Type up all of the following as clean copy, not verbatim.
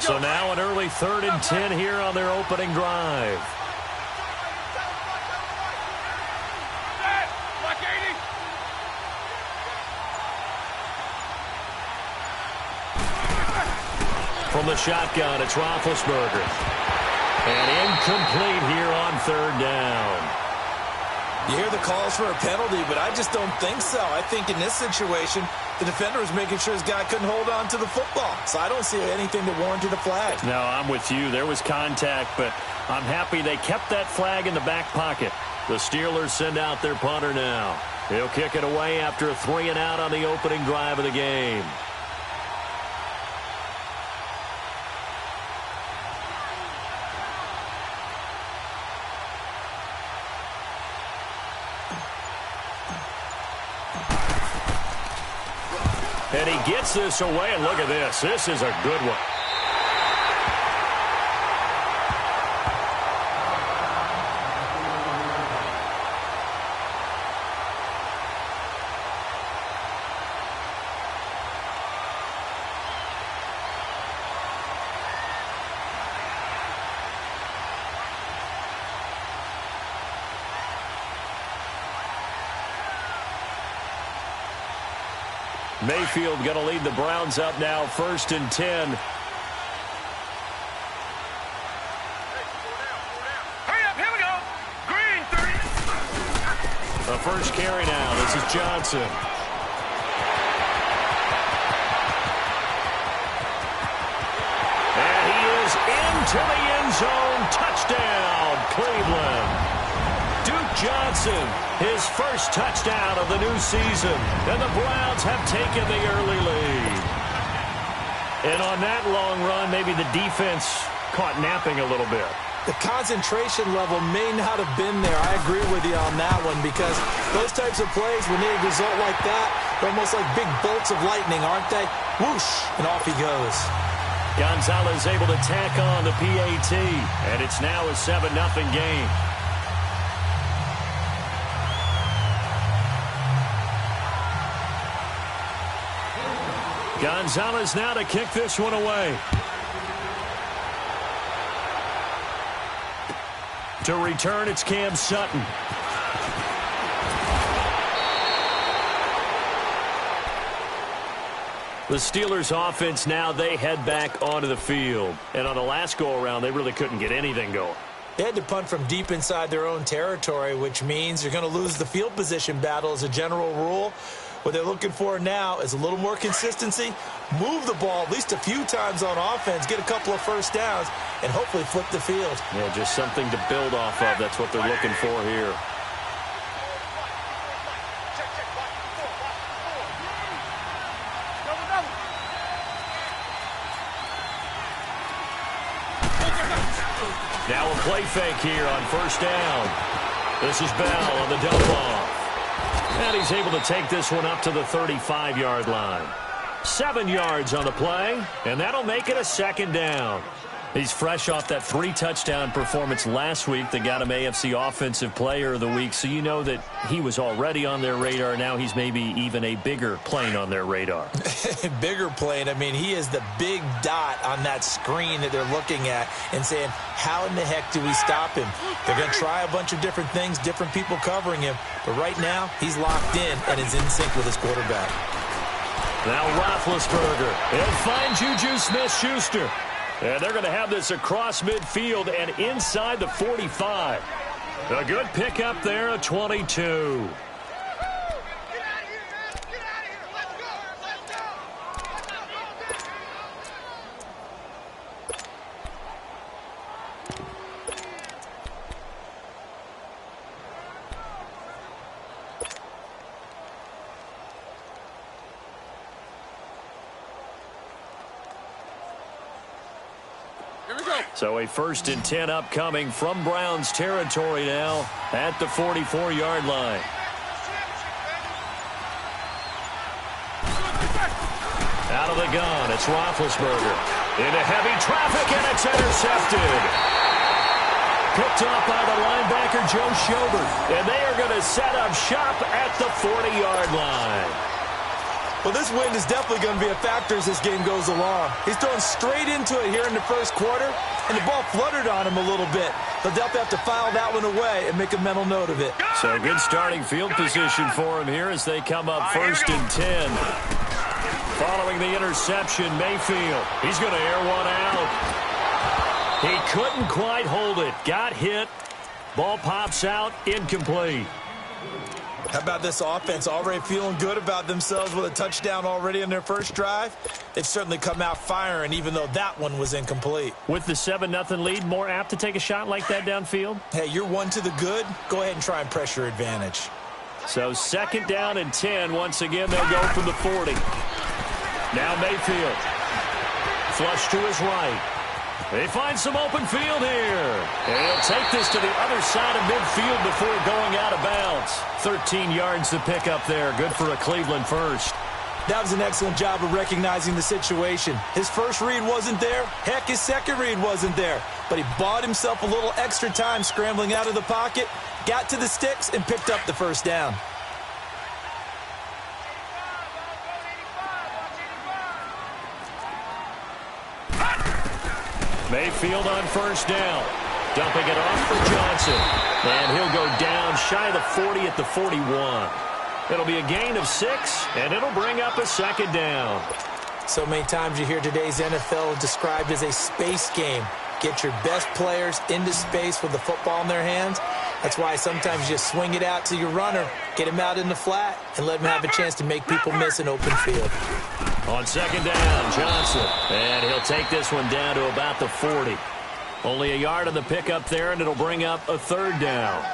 So now an early 3rd and 10 here on their opening drive. From the shotgun, it's Roethlisberger. And incomplete here on 3rd down. You hear the calls for a penalty, but I just don't think so. I think in this situation, the defender was making sure his guy couldn't hold on to the football. So I don't see anything that warranted a flag. No, I'm with you. There was contact, but I'm happy they kept that flag in the back pocket. The Steelers send out their punter now. He'll kick it away after a 3-and-out on the opening drive of the game. And he gets this away, and look at this. This is a good one. Mayfield going to lead the Browns up now, 1st and 10. Hurry up, here we go. Green, 30. The first carry now. This is Johnson. And he is into the end zone. Touchdown, Cleveland. Duke Johnson, his first touchdown of the new season. And the Browns have taken the early lead. And on that long run, maybe the defense caught napping a little bit. The concentration level may not have been there. I agree with you on that one, because those types of plays, when they result like that, they're almost like big bolts of lightning, aren't they? Whoosh, and off he goes. Gonzalez able to tack on the PAT, and it's now a 7-0 game. Gonzalez now to kick this one away. To return, it's Cam Sutton. The Steelers offense now, they head back onto the field. And on the last go-around, they really couldn't get anything going. They had to punt from deep inside their own territory, which means you're going to lose the field position battle as a general rule. What they're looking for now is a little more consistency, move the ball at least a few times on offense, get a couple of first downs, and hopefully flip the field. Yeah, just something to build off of. That's what they're looking for here. Now a play fake here on 1st down. This is Bell on the dump off. And he's able to take this one up to the 35-yard line. 7 yards on the play, and that'll make it a 2nd down. He's fresh off that 3-touchdown performance last week that got him AFC Offensive Player of the Week, so you know that he was already on their radar. Now he's maybe even a bigger plane on their radar. Bigger plane. I mean, he is the big dot on that screen that they're looking at and saying, how in the heck do we stop him? They're going to try a bunch of different things, different people covering him, but right now he's locked in and is in sync with his quarterback. Now Roethlisberger, and find Juju Smith-Schuster. And they're going to have this across midfield and inside the 45. A good pickup there, a 22. So a 1st and 10 upcoming from Browns territory now at the 44-yard line. Out of the gun, it's Roethlisberger. Into heavy traffic, and it's intercepted. Picked off by the linebacker, Joe Schobert. And they are going to set up shop at the 40-yard line. Well, this wind is definitely going to be a factor as this game goes along. He's throwing straight into it here in the first quarter, and the ball fluttered on him a little bit. He'll definitely have to file that one away and make a mental note of it. So good starting field position for him here as they come up first and 10. Following the interception, Mayfield. He's going to air one out. He couldn't quite hold it. Got hit. Ball pops out, incomplete. How about this offense already feeling good about themselves with a touchdown already in their first drive? They've certainly come out firing, even though that one was incomplete. With the 7-0 lead, more apt to take a shot like that downfield? Hey, you're one to the good. Go ahead and try and press your advantage. So 2nd down and 10. Once again, they'll go from the 40. Now Mayfield. Flush to his right. They find some open field here. And he'll take this to the other side of midfield before going out of bounds. 13 yards to pick up there. Good for a Cleveland first. That was an excellent job of recognizing the situation. His first read wasn't there. Heck, his second read wasn't there. But he bought himself a little extra time scrambling out of the pocket, got to the sticks, and picked up the first down. Mayfield on first down. Dumping it off for Johnson. And he'll go down shy of the 40 at the 41. It'll be a gain of 6, and it'll bring up a 2nd down. So many times you hear today's NFL described as a space game. Get your best players into space with the football in their hands. That's why sometimes you just swing it out to your runner, get him out in the flat, and let him have a chance to make people miss an open field. On 2nd down, Johnson. And he'll take this one down to about the 40. Only a yard on the pickup there, and it'll bring up a 3rd down.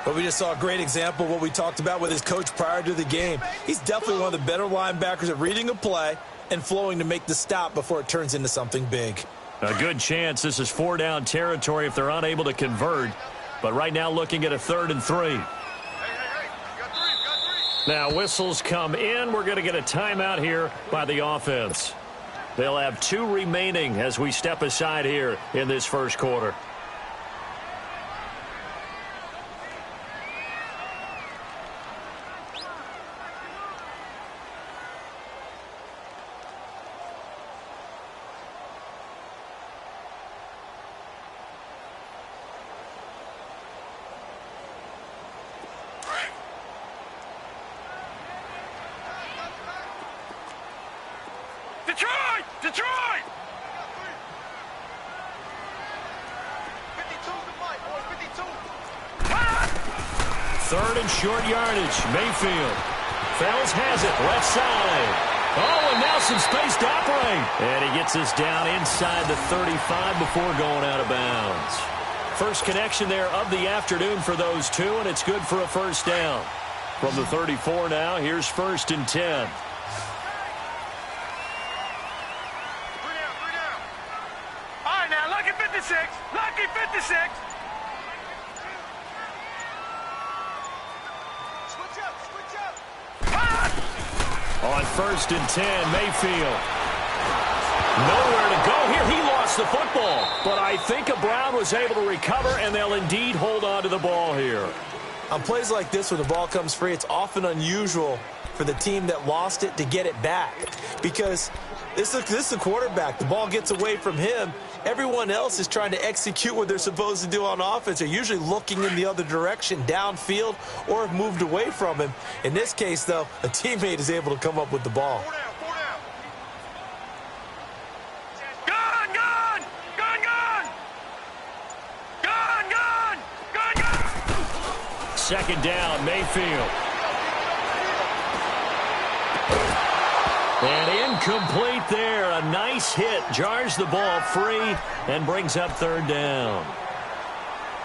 But we just saw a great example of what we talked about with his coach prior to the game. He's definitely one of the better linebackers at reading a play and flowing to make the stop before it turns into something big. A good chance this is 4-down territory if they're unable to convert. But right now looking at a 3rd and 3. Now whistles come in. We're going to get a timeout here by the offense. They'll have 2 remaining as we step aside here in this first quarter. Detroit! Detroit! 3rd and short yardage. Mayfield. Fells has it. Left side. Oh, and now some space to operate. And he gets us down inside the 35 before going out of bounds. First connection there of the afternoon for those two, and it's good for a 1st down. From the 34 now, here's 1st and 10. Lucky 56. Lucky 56. Switch up. On 1st and 10, Mayfield. Nowhere to go here. He lost the football. But I think Brown was able to recover, and they'll indeed hold on to the ball here. On plays like this where the ball comes free, it's often unusual for the team that lost it to get it back. Because this is the quarterback. The ball gets away from him. Everyone else is trying to execute what they're supposed to do on offense. They're usually looking in the other direction, downfield, or have moved away from him. In this case, though, a teammate is able to come up with the ball. Second down, Mayfield. And incomplete there. A nice hit. Jars the ball free and brings up 3rd down.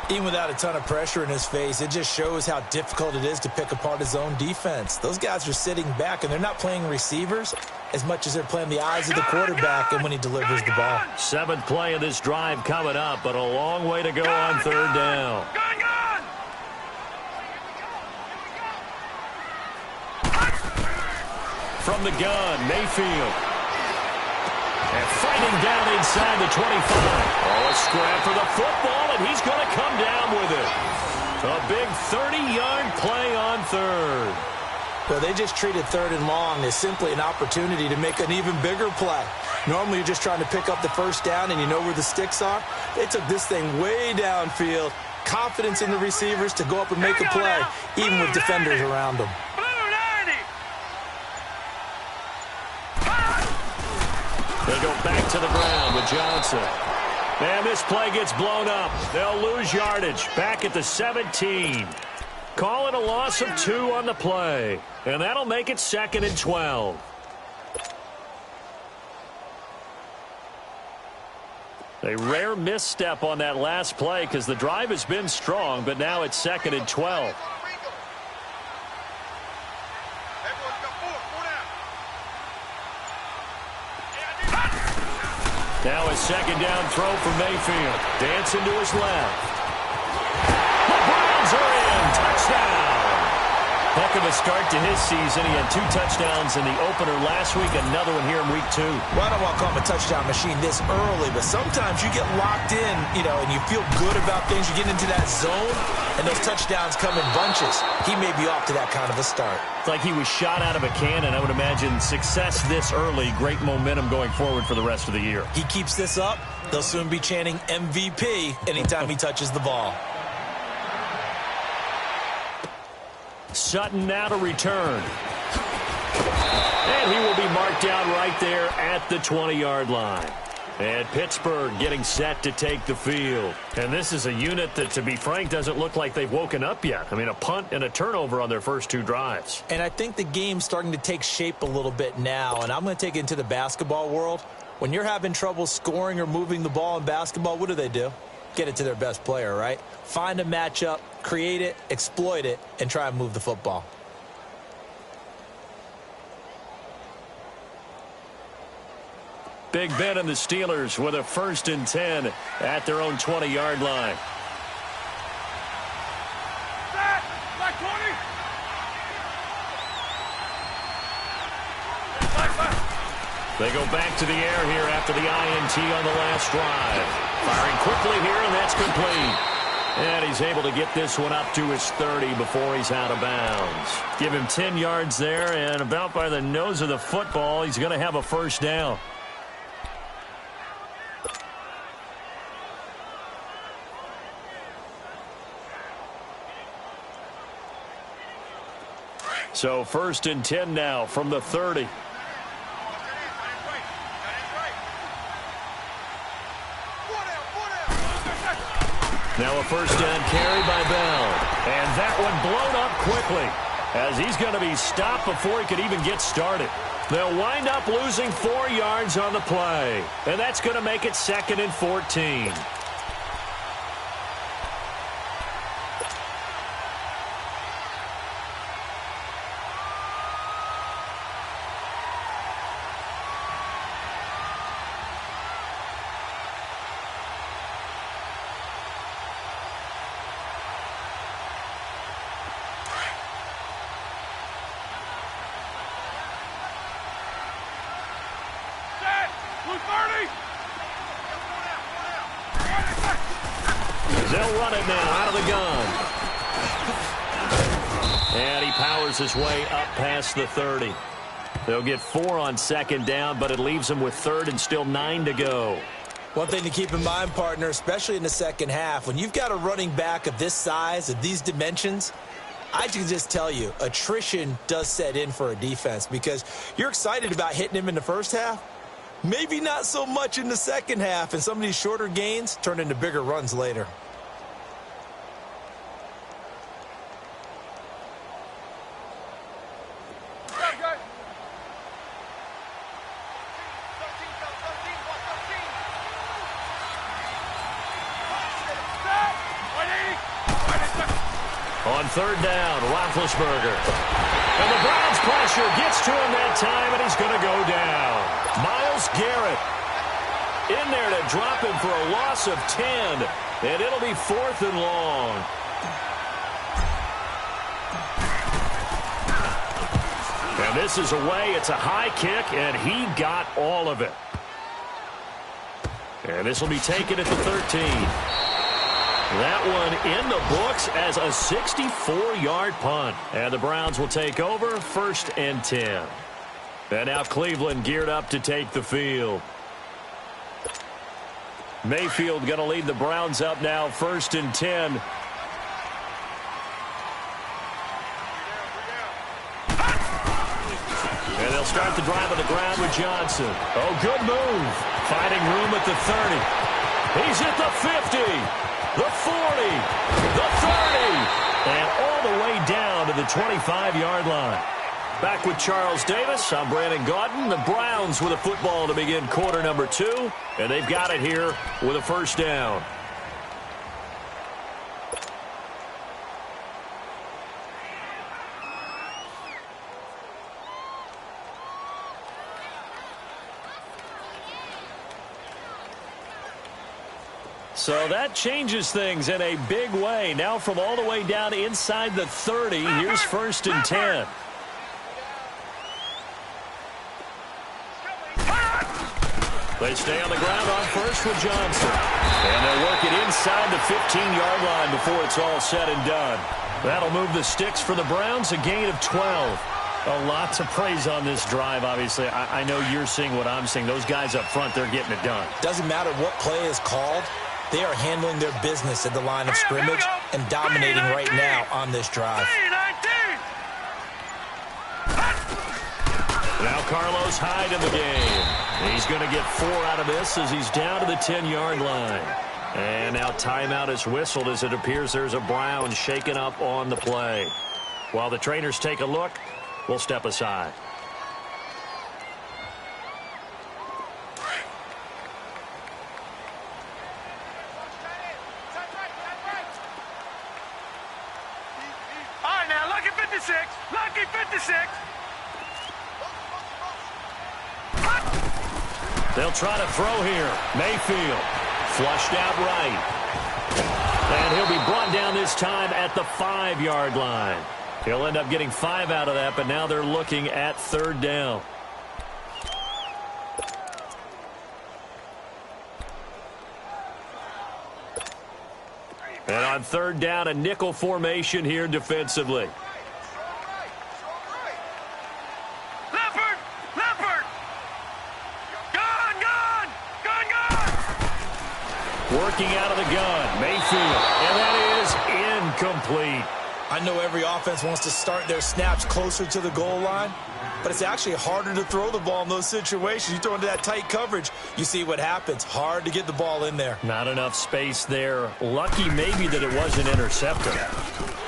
Even without a ton of pressure in his face, it just shows how difficult it is to pick apart his own defense. Those guys are sitting back, and they're not playing receivers as much as they're playing the eyes of the quarterback and when he delivers the ball. 7th play of this drive coming up, but a long way to go on 3rd down. From the gun, Mayfield. And fighting down inside the 25. Oh, a scrap for the football, and he's going to come down with it. A big 30-yard play on 3rd. Well, they just treated 3rd and long as simply an opportunity to make an even bigger play. Normally, you're just trying to pick up the first down and you know where the sticks are. They took this thing way downfield. Confidence in the receivers to go up and make a play, even with defenders around them. They go back to the ground with Johnson. And this play gets blown up. They'll lose yardage back at the 17. Call it a loss of 2 on the play. And that'll make it 2nd and 12. A rare misstep on that last play because the drive has been strong, but now it's 2nd and 12. Now a 2nd down throw for Mayfield. Dancing to his left. The Browns are in. Touchdown. Heck of a start to his season. He had 2 touchdowns in the opener last week, another one here in week 2. Well, I don't want to call him a touchdown machine this early, but sometimes you get locked in, and you feel good about things. You get into that zone, and those touchdowns come in bunches. He may be off to that kind of a start. It's like he was shot out of a cannon. I would imagine success this early, great momentum going forward for the rest of the year. He keeps this up, they'll soon be chanting MVP anytime he touches the ball. Sutton now to return. And he will be marked down right there at the 20-yard line. And Pittsburgh getting set to take the field. And this is a unit that, to be frank, doesn't look like they've woken up yet. I mean, a punt and a turnover on their first 2 drives. And I think the game's starting to take shape a little bit now. And I'm going to take it into the basketball world. When you're having trouble scoring or moving the ball in basketball, what do? Get it to their best player, right? Find a matchup, create it, exploit it, and try and move the football. Big Ben and the Steelers with a 1st and 10 at their own 20-yard line. They go back to the air here after the INT on the last drive. Firing quickly here, and that's complete. And he's able to get this one up to his 30 before he's out of bounds. Give him 10 yards there, and about by the nose of the football, he's going to have a 1st down. So 1st and 10 now from the 30. Now a 1st down carry by Bell. And that one blown up quickly as he's going to be stopped before he could even get started. They'll wind up losing 4 yards on the play. And that's going to make it 2nd and 14. They'll run it now out of the gun. And he powers his way up past the 30. They'll get 4 on 2nd down, but it leaves them with 3rd and still 9 to go. One thing to keep in mind, partner, especially in the second half, when you've got a running back of this size, of these dimensions, I can just tell you, attrition does set in for a defense because you're excited about hitting him in the first half. Maybe not so much in the second half, and some of these shorter gains turn into bigger runs later. On 3rd down, Roethlisberger. And the Browns pressure gets to him that time, and he's going to go down. Myles Garrett in there to drop him for a loss of 10, and it'll be 4th and long. And this is away. It's a high kick, and he got all of it. And this will be taken at the 13. That one in the books as a 64-yard punt. And the Browns will take over 1st and 10. And now Cleveland geared up to take the field. Mayfield going to lead the Browns up now 1st and 10. And they'll start the drive on the ground with Johnson. Oh, good move. Finding room at the 30. He's at the 50. The 40, the 30, and all the way down to the 25-yard line. Back with Charles Davis, I'm Brandon Gaudin. The Browns with a football to begin quarter number 2, and they've got it here with a 1st down. So that changes things in a big way. Now from all the way down inside the 30, here's 1st and 10. They stay on the ground on 1st with Johnson. And they'll work it inside the 15-yard line before it's all said and done. That'll move the sticks for the Browns, a gain of 12. Lots of praise on this drive, obviously. I know you're seeing what I'm seeing. Those guys up front, they're getting it done. Doesn't matter what play is called. They are handling their business at the line of scrimmage and dominating right now on this drive. Now Carlos Hyde in the game. He's going to get 4 out of this as he's down to the 10-yard line. And now timeout is whistled as it appears there's a Brown shaken up on the play. While the trainers take a look, we'll step aside. Lucky 56. They'll try to throw here. Mayfield flushed out right. And he'll be brought down this time at the 5-yard line. He'll end up getting 5 out of that, but now they're looking at 3rd down. And on 3rd down, a nickel formation here defensively. Working out of the gun, Mayfield, and that is incomplete. I know every offense wants to start their snaps closer to the goal line, but it's actually harder to throw the ball in those situations. You throw into that tight coverage, you see what happens. Hard to get the ball in there. Not enough space there. Lucky maybe that it wasn't intercepted.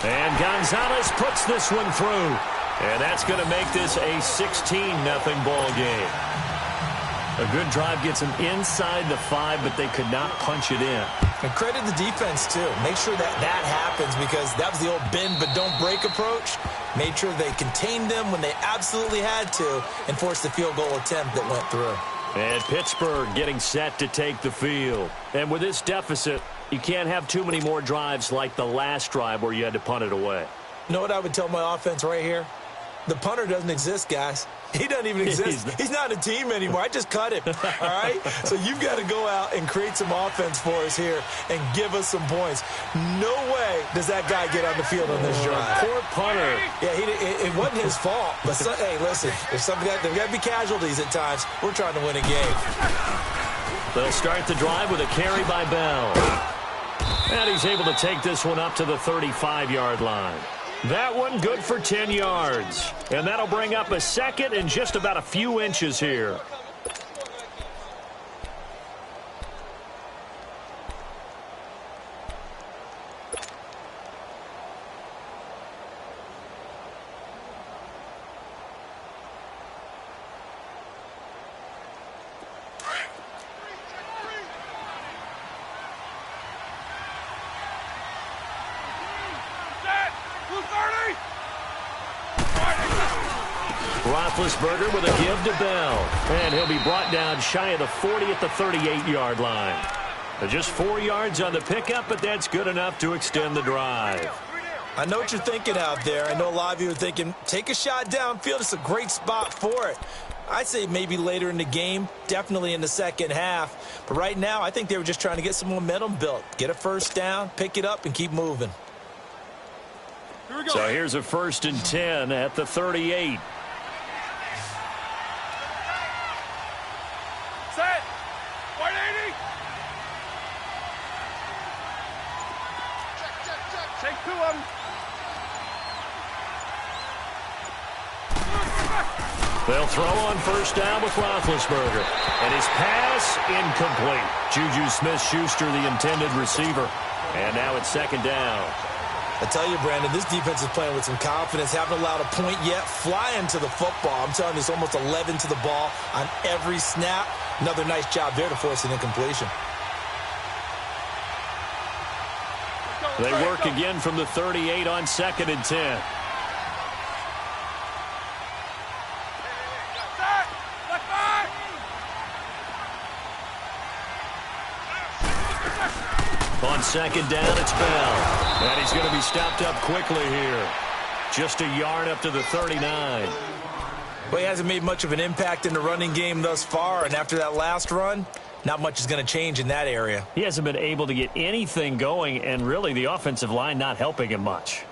And Gonzalez puts this one through. And that's going to make this a 16-0 ball game. A good drive gets them inside the 5, but they could not punch it in. And credit the defense, too. Make sure that happens because that was the old bend but don't break approach. Made sure they contained them when they absolutely had to and forced the field goal attempt that went through. And Pittsburgh getting set to take the field. And with this deficit, you can't have too many more drives like the last drive where you had to punt it away. You know what I would tell my offense right here? The punter doesn't exist, guys. He doesn't even exist. He's not a team anymore. I just cut him, all right? So you've got to go out and create some offense for us here and give us some points. No way does that guy get on the field on this drive. Poor punter. Yeah, it wasn't his fault. But, hey, listen, there's got to be casualties at times. We're trying to win a game. They'll start the drive with a carry by Bell. And he's able to take this one up to the 35-yard line. That one good for 10 yards. And that'll bring up a 2nd and just about a few inches here. Roethlisberger with a give to Bell. And he'll be brought down shy of the 40 at the 38-yard line. Just 4 yards on the pickup, but that's good enough to extend the drive. I know what you're thinking out there. I know a lot of you are thinking, take a shot downfield. It's a great spot for it. I'd say maybe later in the game, definitely in the second half. But right now, I think they were just trying to get some momentum built. Get a first down, pick it up, and keep moving. Here we go. So here's a 1st and 10 at the 38. Set. 180. Take 2 of them. They'll throw on 1st down with Roethlisberger. And his pass incomplete. Juju Smith-Schuster, the intended receiver. And now it's 2nd down. I tell you, Brandon, this defense is playing with some confidence. Haven't allowed a point yet. Flying to the football. I'm telling you, it's almost 11 to the ball on every snap. Another nice job there to force an incompletion. They work again from the 38 on 2nd and 10. On 2nd down, it's Bell. And he's going to be stopped up quickly here. Just a yard up to the 39. Well, he hasn't made much of an impact in the running game thus far, and after that last run, not much is going to change in that area. He hasn't been able to get anything going, and really the offensive line not helping him much.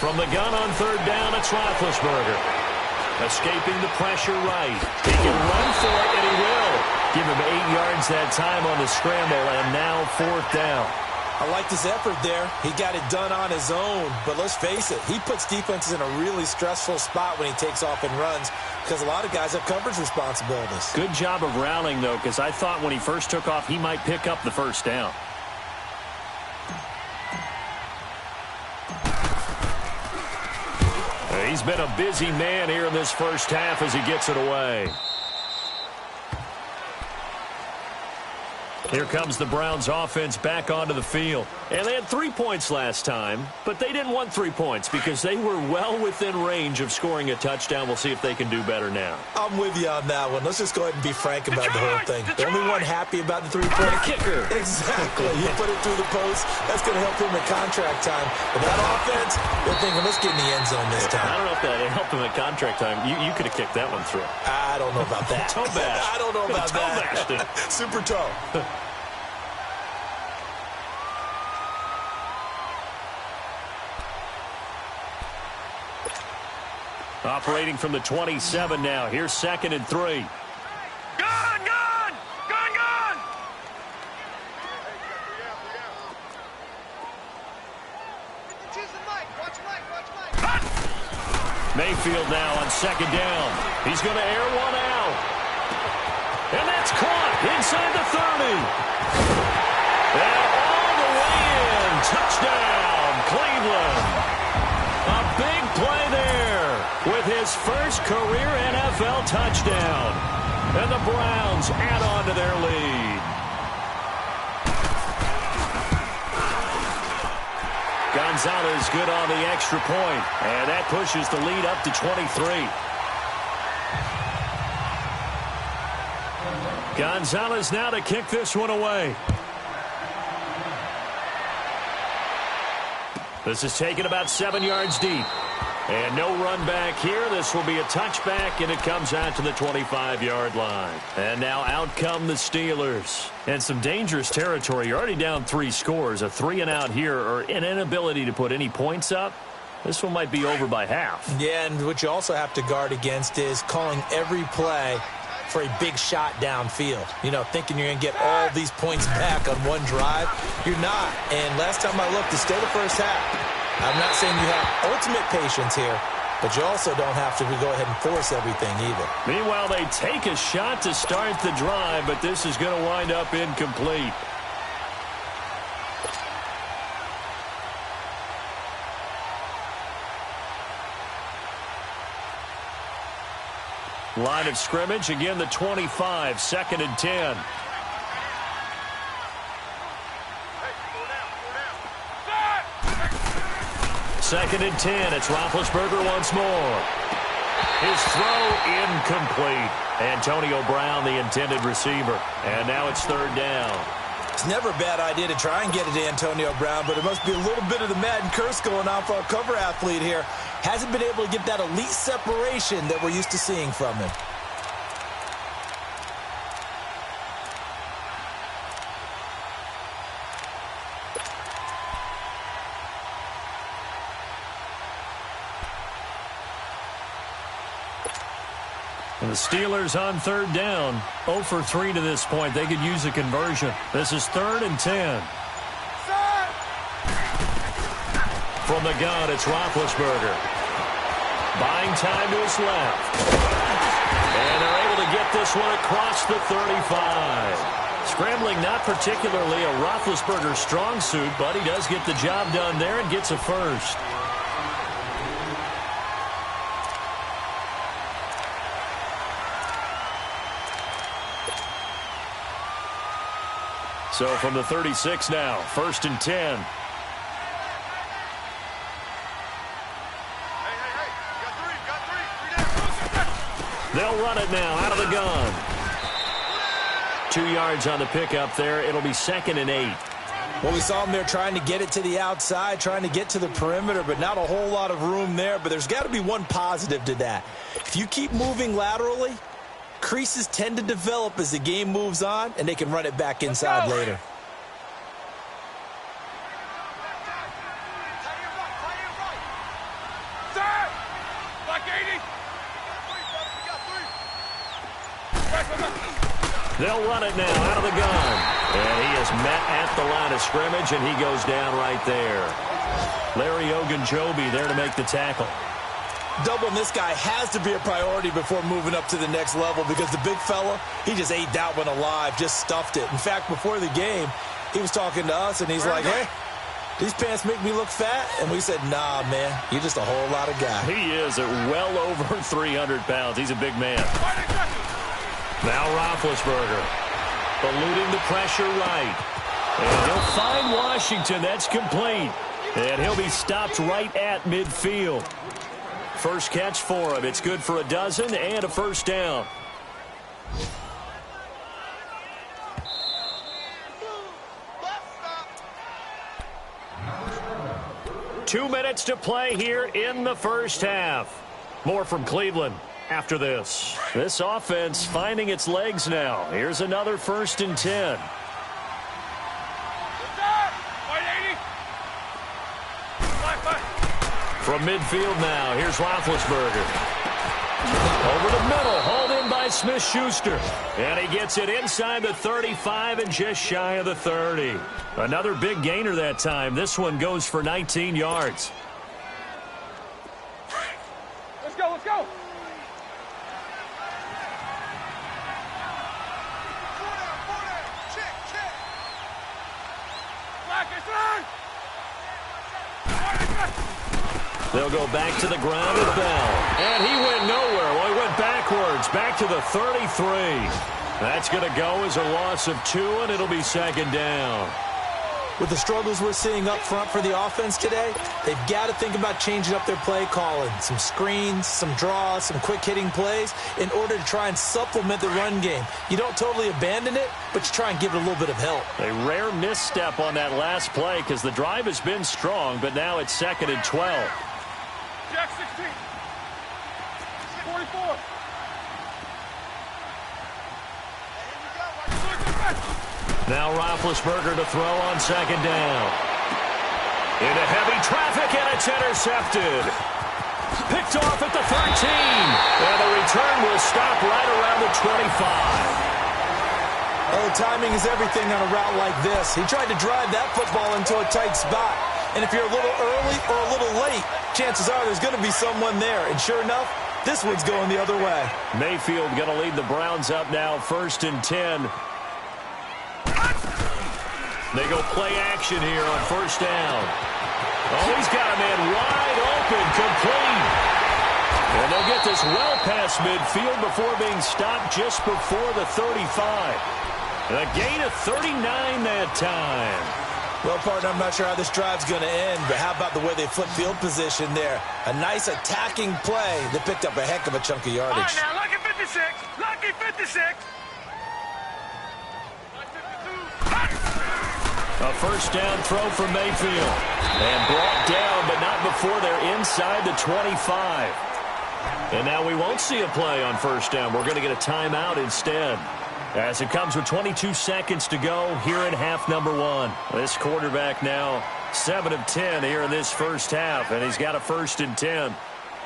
From the gun on 3rd down, it's Roethlisberger. Escaping the pressure right. He can run for it, and he will. Give him 8 yards that time on the scramble, and now 4th down. I like this effort there. He got it done on his own, but let's face it, he puts defenses in a really stressful spot when he takes off and runs because a lot of guys have coverage responsibilities. Good job of rallying, though, because I thought when he first took off, he might pick up the 1st down. He's been a busy man here in this 1st half as he gets it away. Here comes the Browns offense back onto the field. And they had 3 points last time, but they didn't want 3 points because they were well within range of scoring a touchdown. We'll see if they can do better now. I'm with you on that one. Let's just go ahead and be frank about the whole thing. The only one happy about the 3-point kicker. Exactly. You put it through the post. That's going to help him in contract time. But that offense, they're thinking, let's get in the end zone this time. I don't know if that helped him at contract time. You could have kicked that one through. I don't know about that. Toe bash. I don't know about that. Super toe. Operating from the 27 now. Here's 2nd and 3. Gun! Gun! Gun! Gun! Mayfield now on 2nd down. He's going to air one out. And that's caught inside the 30. And all the way in. Touchdown, Cleveland. A big play there with his first career NFL touchdown. And the Browns add on to their lead. Gonzalez good on the extra point. And that pushes the lead up to 23. Gonzalez now to kick this one away. This is taken about 7 yards deep. And no run back here. This will be a touchback, and it comes out to the 25-yard line. And now out come the Steelers. And some dangerous territory. You're already down 3 scores. A 3-and-out here, or an inability to put any points up. This one might be over by half. Yeah, and what you also have to guard against is calling every play for a big shot downfield. You know, thinking you're going to get all these points back on one drive. You're not. And last time I looked, it's still the first half. I'm not saying you have ultimate patience here, but you also don't have to go ahead and force everything either. Meanwhile, they take a shot to start the drive, but this is going to wind up incomplete. Line of scrimmage, again the 25, 2nd and 10. 2nd and 10. It's Roethlisberger once more. His throw incomplete. Antonio Brown, the intended receiver. And now it's 3rd down. It's never a bad idea to try and get it to Antonio Brown, but it must be a little bit of the Madden curse going on for our cover athlete here. Hasn't been able to get that elite separation that we're used to seeing from him. And the Steelers on 3rd down. 0 for 3 to this point. They could use a conversion. This is 3rd and 10. From the gun, it's Roethlisberger. Buying time to his left. And they're able to get this one across the 35. Scrambling, not particularly a Roethlisberger strong suit, but he does get the job done there and gets a first. So from the 36 now, 1st and 10. They'll run it now out of the gun. 2 yards on the pickup there. It'll be 2nd and 8. Well, we saw him there trying to get it to the outside, trying to get to the perimeter, but not a whole lot of room there. But there's got to be one positive to that. If you keep moving laterally, creases tend to develop as the game moves on, and they can run it back inside later. They'll run it now out of the gun. And he is met at the line of scrimmage, and he goes down right there. Larry Ogunjobi there to make the tackle. Doubling this guy has to be a priority before moving up to the next level because the big fella, he just ate that one alive, just stuffed it. In fact, before the game, he was talking to us, and he's like, hey, these pants make me look fat? And we said, nah, man, you're just a whole lot of guy. He is at well over 300 pounds. He's a big man. Now Roethlisberger eluding the pressure right. And he'll find Washington. That's complete. And he'll be stopped right at midfield. First catch for him. It's good for a dozen and a first down. Two minutes to play here in the first half. More from Cleveland after this. This offense finding its legs now. Here's another 1st and 10. From midfield now, here's Roethlisberger. Over the middle, hauled in by Smith-Schuster. And he gets it inside the 35 and just shy of the 30. Another big gainer that time. This one goes for 19 yards. Let's go, let's go. They'll go back to the ground with Bell. And he went nowhere. Well, he went backwards, back to the 33. That's going to go as a loss of 2, and it'll be 2nd down. With the struggles we're seeing up front for the offense today, they've got to think about changing up their play calling. Some screens, some draws, some quick-hitting plays in order to try and supplement the run game. You don't totally abandon it, but you try and give it a little bit of help. A rare misstep on that last play because the drive has been strong, but now it's 2nd and 12. Jack 16. 44. Now Roethlisberger to throw on 2nd down. Into heavy traffic, and it's intercepted. Picked off at the 13. And the return will stop right around the 25. Oh, timing is everything on a route like this. He tried to drive that football into a tight spot. And if you're a little early or a little late, chances are there's going to be someone there. And sure enough, this one's going the other way. Mayfield going to lead the Browns up now, 1st and 10. They go play action here on 1st down. Oh, he's got a man wide open, complete. And they'll get this well past midfield before being stopped just before the 35. A gain of 39 that time. Well, partner, I'm not sure how this drive's going to end, but how about the way they flip field position there? A nice attacking play that picked up a heck of a chunk of yardage. All right, now, lucky 56. Lucky 56. A first down throw for Mayfield. And brought down, but not before they're inside the 25. And now we won't see a play on first down. We're going to get a timeout instead. As it comes with 22 seconds to go here in half number one. This quarterback now 7 of 10 here in this first half, and he's got a 1st and 10. All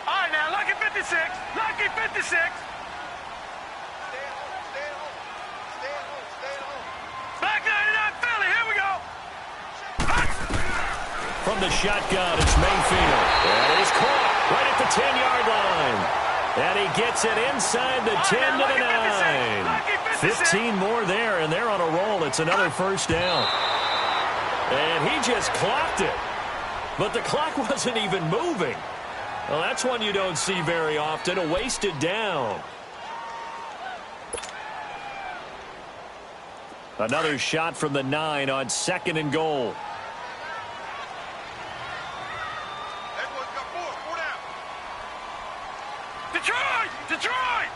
right, now, lucky 56. Lucky 56. Back 99 Philly. Here we go. From the shotgun, it's Mayfield. And he's caught right at the 10-yard line. And he gets it inside the 10 to the 9. 15 more there, and they're on a roll. It's another first down. And he just clocked it. But the clock wasn't even moving. Well, that's one you don't see very often, a wasted down. Another shot from the 9 on 2nd and goal. Detroit!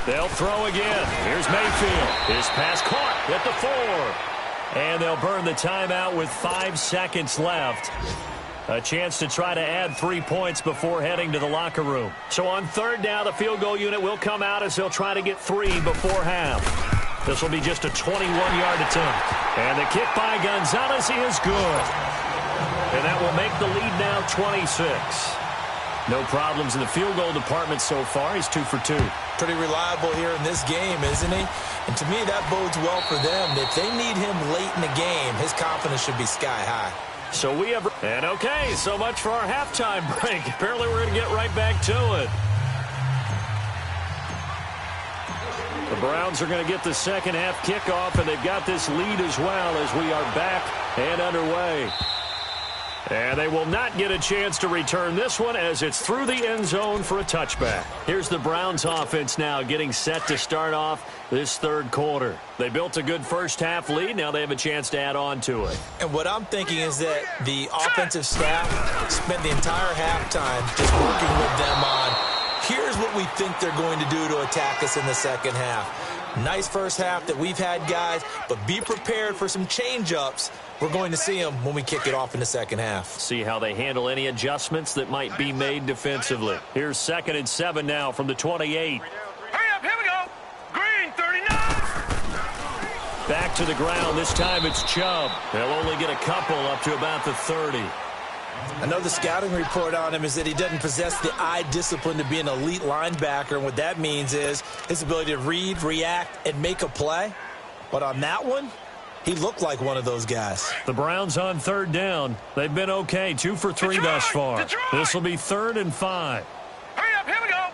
They'll throw again. Here's Mayfield. His pass caught at the 4. And they'll burn the timeout with 5 seconds left. A chance to try to add 3 points before heading to the locker room. So on 3rd down, the field goal unit will come out as they'll try to get 3 before half. This will be just a 21-yard attempt. And the kick by Gonzalez is good. And that will make the lead now 26. No problems in the field goal department so far. He's 2 for 2. Pretty reliable here in this game, isn't he? And to me, that bodes well for them. If they need him late in the game, his confidence should be sky high. So we have... And okay, so much for our halftime break. Apparently we're going to get right back to it. The Browns are going to get the second half kickoff, and they've got this lead as well as we are back and underway. And they will not get a chance to return this one as it's through the end zone for a touchback. Here's the Browns offense now getting set to start off this 3rd quarter. They built a good first half lead. Now they have a chance to add on to it. And what I'm thinking is that the offensive staff spent the entire halftime just working with them on, here's what we think they're going to do to attack us in the second half. Nice first half that we've had, guys, but be prepared for some change-ups. We're going to see them when we kick it off in the second half. See how they handle any adjustments that might be made defensively. Here's 2nd and 7 now from the 28. Hurry up, here we go. Green 39. Back to the ground. This time it's Chubb. They'll only get a couple up to about the 30. I know the scouting report on him is that he doesn't possess the eye discipline to be an elite linebacker, and what that means is his ability to read, react, and make a play. But on that one, he looked like one of those guys. The Browns on 3rd down. They've been okay, 2 for 3 thus far. This will be 3rd and 5. Hurry up, here we go.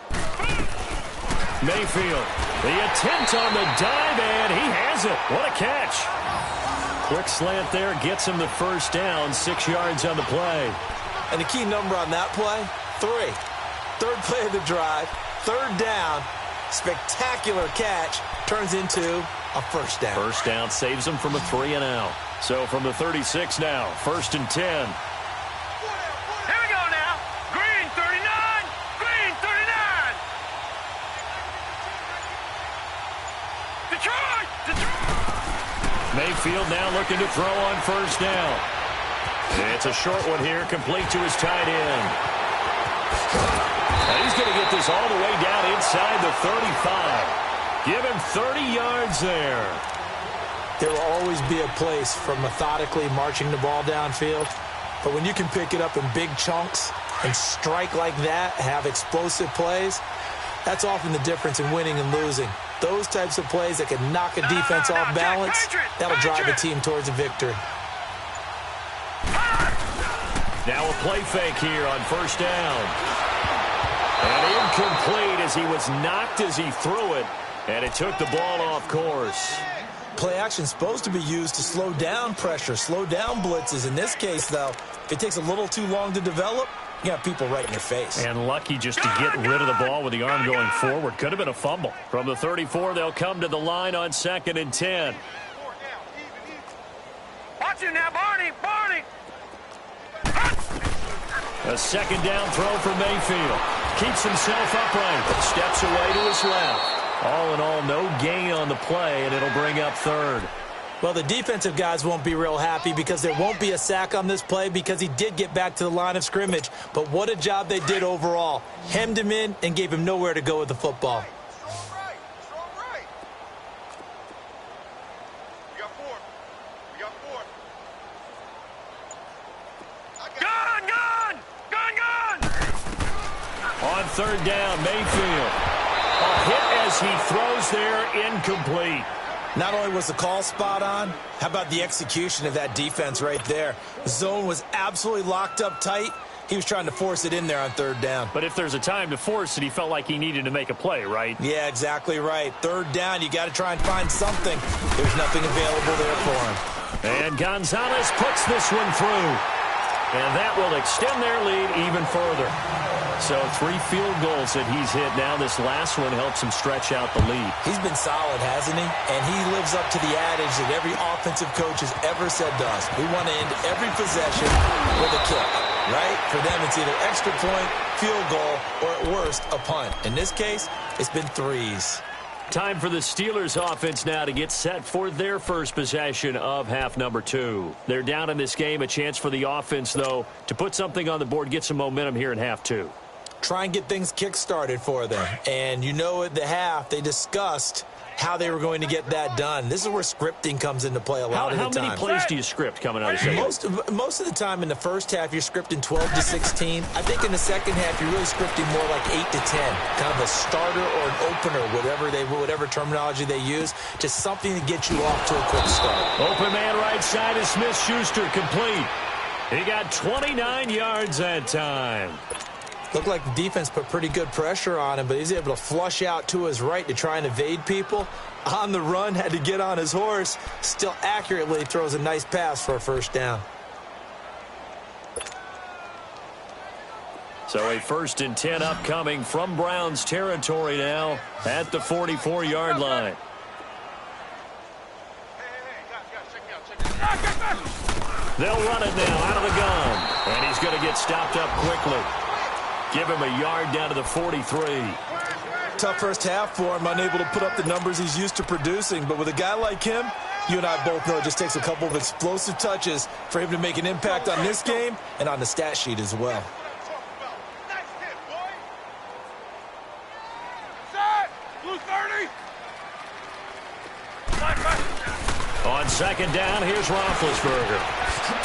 Mayfield, the attempt on the dive, and he has it. What a catch. Quick slant there, gets him the first down, 6 yards on the play. And the key number on that play, 3. 3rd play of the drive, 3rd down, spectacular catch, turns into a first down. First down saves him from a 3 and out. So from the 36 now, 1st and 10. Here we go now. Green 39. Green 39. Detroit. Mayfield now looking to throw on first down. It's a short one here, complete to his tight end. And he's going to get this all the way down inside the 35. Give him 30 yards there. There will always be a place for methodically marching the ball downfield. But when you can pick it up in big chunks and strike like that, have explosive plays, that's often the difference in winning and losing. Those types of plays that can knock a defense off balance, that'll drive a team towards a victory. Now a play fake here on first down. And incomplete as he was knocked as he threw it. And it took the ball off course. Play action is supposed to be used to slow down pressure, slow down blitzes. In this case, though, if it takes a little too long to develop, you got people right in your face. And lucky just to get rid of the ball with the arm going forward. Could have been a fumble. From the 34, they'll come to the line on 2nd and 10. Watching now, Barney. A second down throw for Mayfield. Keeps himself upright, but steps away to his left. All in all, no gain on the play, and it'll bring up third. Well, the defensive guys won't be real happy because there won't be a sack on this play because he did get back to the line of scrimmage. But what a job they did overall. Hemmed him in and gave him nowhere to go with the football. On third down, Mayfield. A hit as he throws there, incomplete. Not only was the call spot on, how about the execution of that defense right there? The zone was absolutely locked up tight. He was trying to force it in there on third down. But if there's a time to force it, he felt like he needed to make a play, right? Yeah, exactly right. Third down, you got to try and find something. There's nothing available there for him. And Gonzalez puts this one through. And that will extend their lead even further. So 3 field goals that he's hit now. This last one helps him stretch out the lead. He's been solid, hasn't he? And he lives up to the adage that every offensive coach has ever said to us. We want to end every possession with a kick, right? For them, it's either extra point, field goal, or at worst, a punt. In this case, it's been threes. Time for the Steelers offense now to get set for their first possession of half number 2. They're down in this game. A chance for the offense, though, to put something on the board, get some momentum here in half 2. Try and get things kick-started for them. And you know at the half, they discussed how they were going to get that done. This is where scripting comes into play a lot of the time. How many plays do you script coming out of the second? Most of the time in the first half, you're scripting 12 to 16. I think in the second half, you're really scripting more like 8 to 10. Kind of a starter or an opener, whatever terminology they use. Just something to get you off to a quick start. Open man right side is Smith-Schuster, complete. He got 29 yards that time. Looked like the defense put pretty good pressure on him, but he's able to flush out to his right to try and evade people. On the run, had to get on his horse. Still accurately throws a nice pass for a first down. So a 1st and 10 upcoming from Browns territory now at the 44-yard line. They'll run it now out of the gun, and he's going to get stopped up quickly. Give him a yard down to the 43. Tough first half for him, unable to put up the numbers he's used to producing. But with a guy like him, you and I both know it just takes a couple of explosive touches for him to make an impact on this game and on the stat sheet as well. On second down, here's Roethlisberger.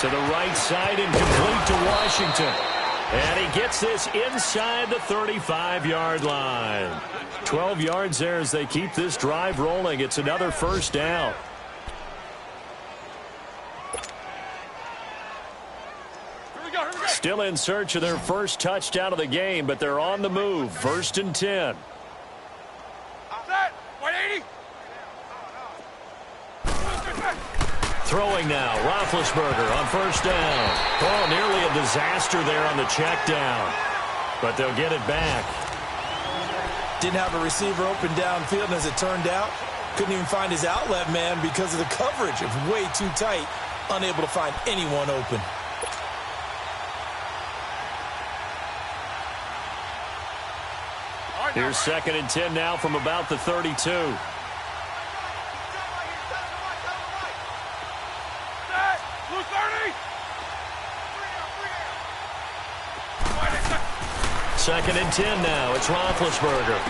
To the right side and complete to Washington. And he gets this inside the 35-yard line. 12 yards there as they keep this drive rolling. It's another first down. Still in search of their first touchdown of the game, but they're on the move. 1st and 10. Throwing now, Roethlisberger on first down. Oh, nearly a disaster there on the check down. But they'll get it back. Didn't have a receiver open downfield, and as it turned out, couldn't even find his outlet man because of the coverage. It was way too tight, unable to find anyone open. Here's 2nd and 10 now from about the 32. Second and 10 now. It's Roethlisberger.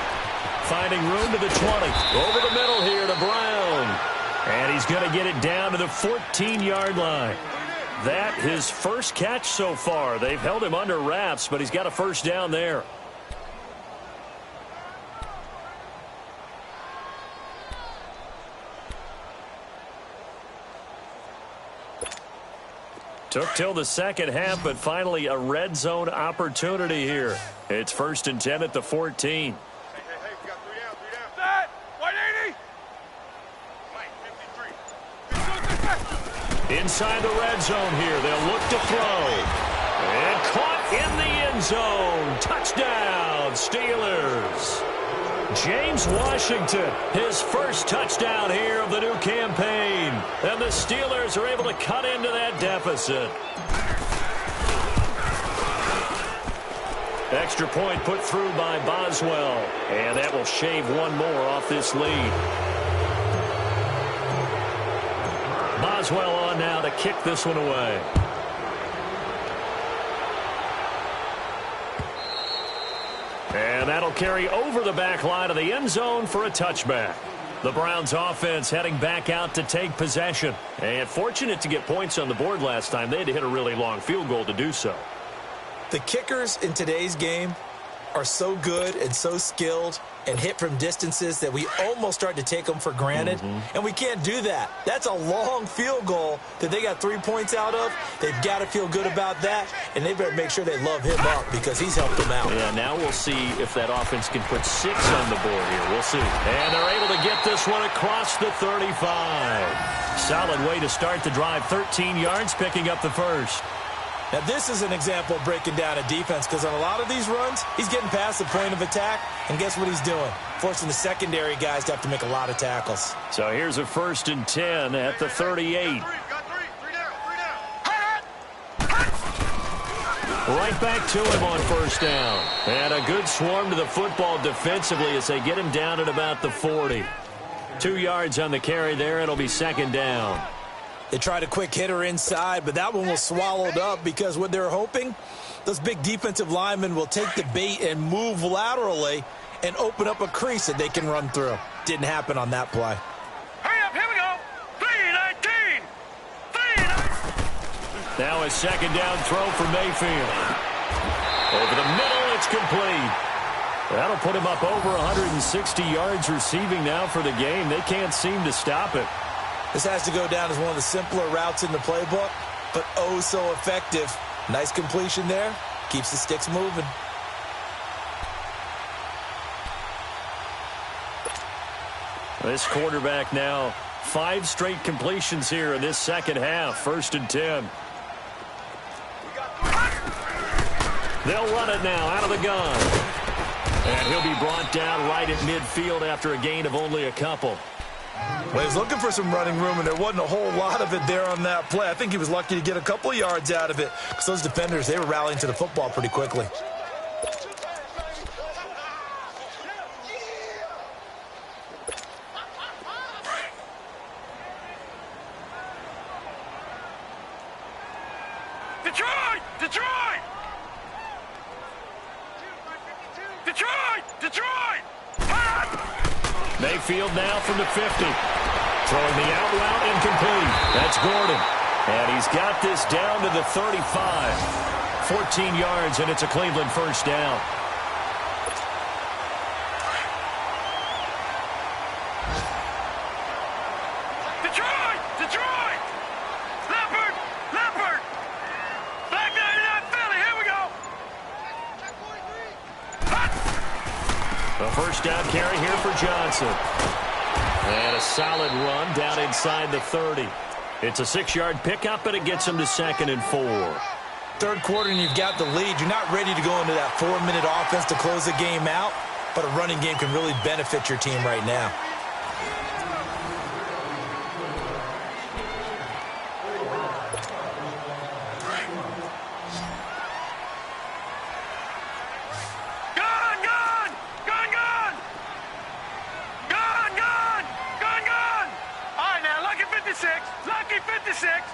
Finding room to the 20. Over the middle here to Brown. And he's going to get it down to the 14-yard line. That his first catch so far. They've held him under wraps, but he's got a first down there. Took till the second half, but finally a red zone opportunity here. It's 1st and 10 at the 14. We got 3 down. Set! 180! Inside the red zone here. They'll look to throw. And caught in the end zone. Touchdown, Steelers. James Washington, his first touchdown here of the new campaign. And the Steelers are able to cut into that deficit. Extra point put through by Boswell. And that will shave one more off this lead. Boswell on now to kick this one away. And that'll carry over the back line of the end zone for a touchback. The Browns offense heading back out to take possession. And fortunate to get points on the board last time. They had to hit a really long field goal to do so. The kickers in today's game are so good and so skilled and hit from distances that we almost start to take them for granted. And we can't do that. That's a long field goal that they got 3 points out of. They've got to feel good about that, and they better make sure they love him up because he's helped them out. Yeah, now we'll see if that offense can put 6 on the board here. We'll see. And they're able to get this one across the 35. Solid way to start the drive. 13 yards, picking up the first. Now, this is an example of breaking down a defense because on a lot of these runs, he's getting past the point of attack, and guess what he's doing? Forcing the secondary guys to have to make a lot of tackles. So here's a 1st and 10 at the 38. Right back to him on 1st down. And a good swarm to the football defensively as they get him down at about the 40. 2 yards on the carry there. It'll be 2nd down. They tried a quick hitter inside, but that one was swallowed up because what they're hoping, those big defensive linemen will take the bait and move laterally and open up a crease that they can run through. Didn't happen on that play. Hurry up, here we go. 3-19. 3-19. Now a 2nd down throw for Mayfield. Over the middle, it's complete. That'll put him up over 160 yards receiving now for the game. They can't seem to stop it. This has to go down as one of the simpler routes in the playbook, but oh so effective. Nice completion there. Keeps the sticks moving. This quarterback now 5 straight completions here in this second half. 1st and 10. They'll run it now out of the gun. And he'll be brought down right at midfield after a gain of only a couple. Well, he was looking for some running room, and there wasn't a whole lot of it there on that play. I think he was lucky to get a couple of yards out of it because those defenders, they were rallying to the football pretty quickly. Detroit! Detroit! Detroit! Detroit! Mayfield now from the 50. Throwing the out route incomplete. That's Gordon. And he's got this down to the 35. 14 yards, and it's a Cleveland 1st down. Detroit! Detroit! Leopard! Leopard! Black 99 Philly, here we go! A 1st down carry here for Johnson. And a solid run down inside the 30. It's a 6-yard pickup, and it gets him to 2nd and 4. 3rd quarter, and you've got the lead. You're not ready to go into that 4-minute offense to close the game out, but a running game can really benefit your team right now. Lucky 56.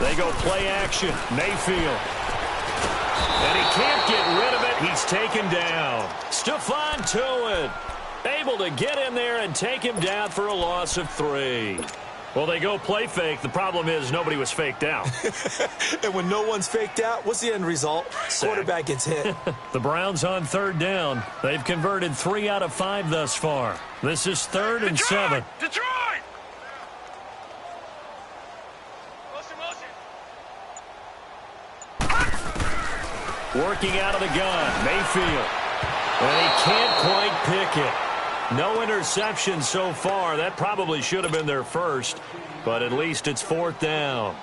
They go play action. Mayfield. And he can't get rid of it. He's taken down. Stephon Tuitt able to get in there and take him down for a loss of 3. Well, they go play fake. The problem is nobody was faked out. And when no one's faked out, what's the end result? Sack. Quarterback gets hit. The Browns on 3rd down. They've converted 3 out of 5 thus far. This is 3rd and 7. Detroit! Working out of the gun, Mayfield. And he can't quite pick it. No interception so far. That probably should have been their first, but at least it's 4th down.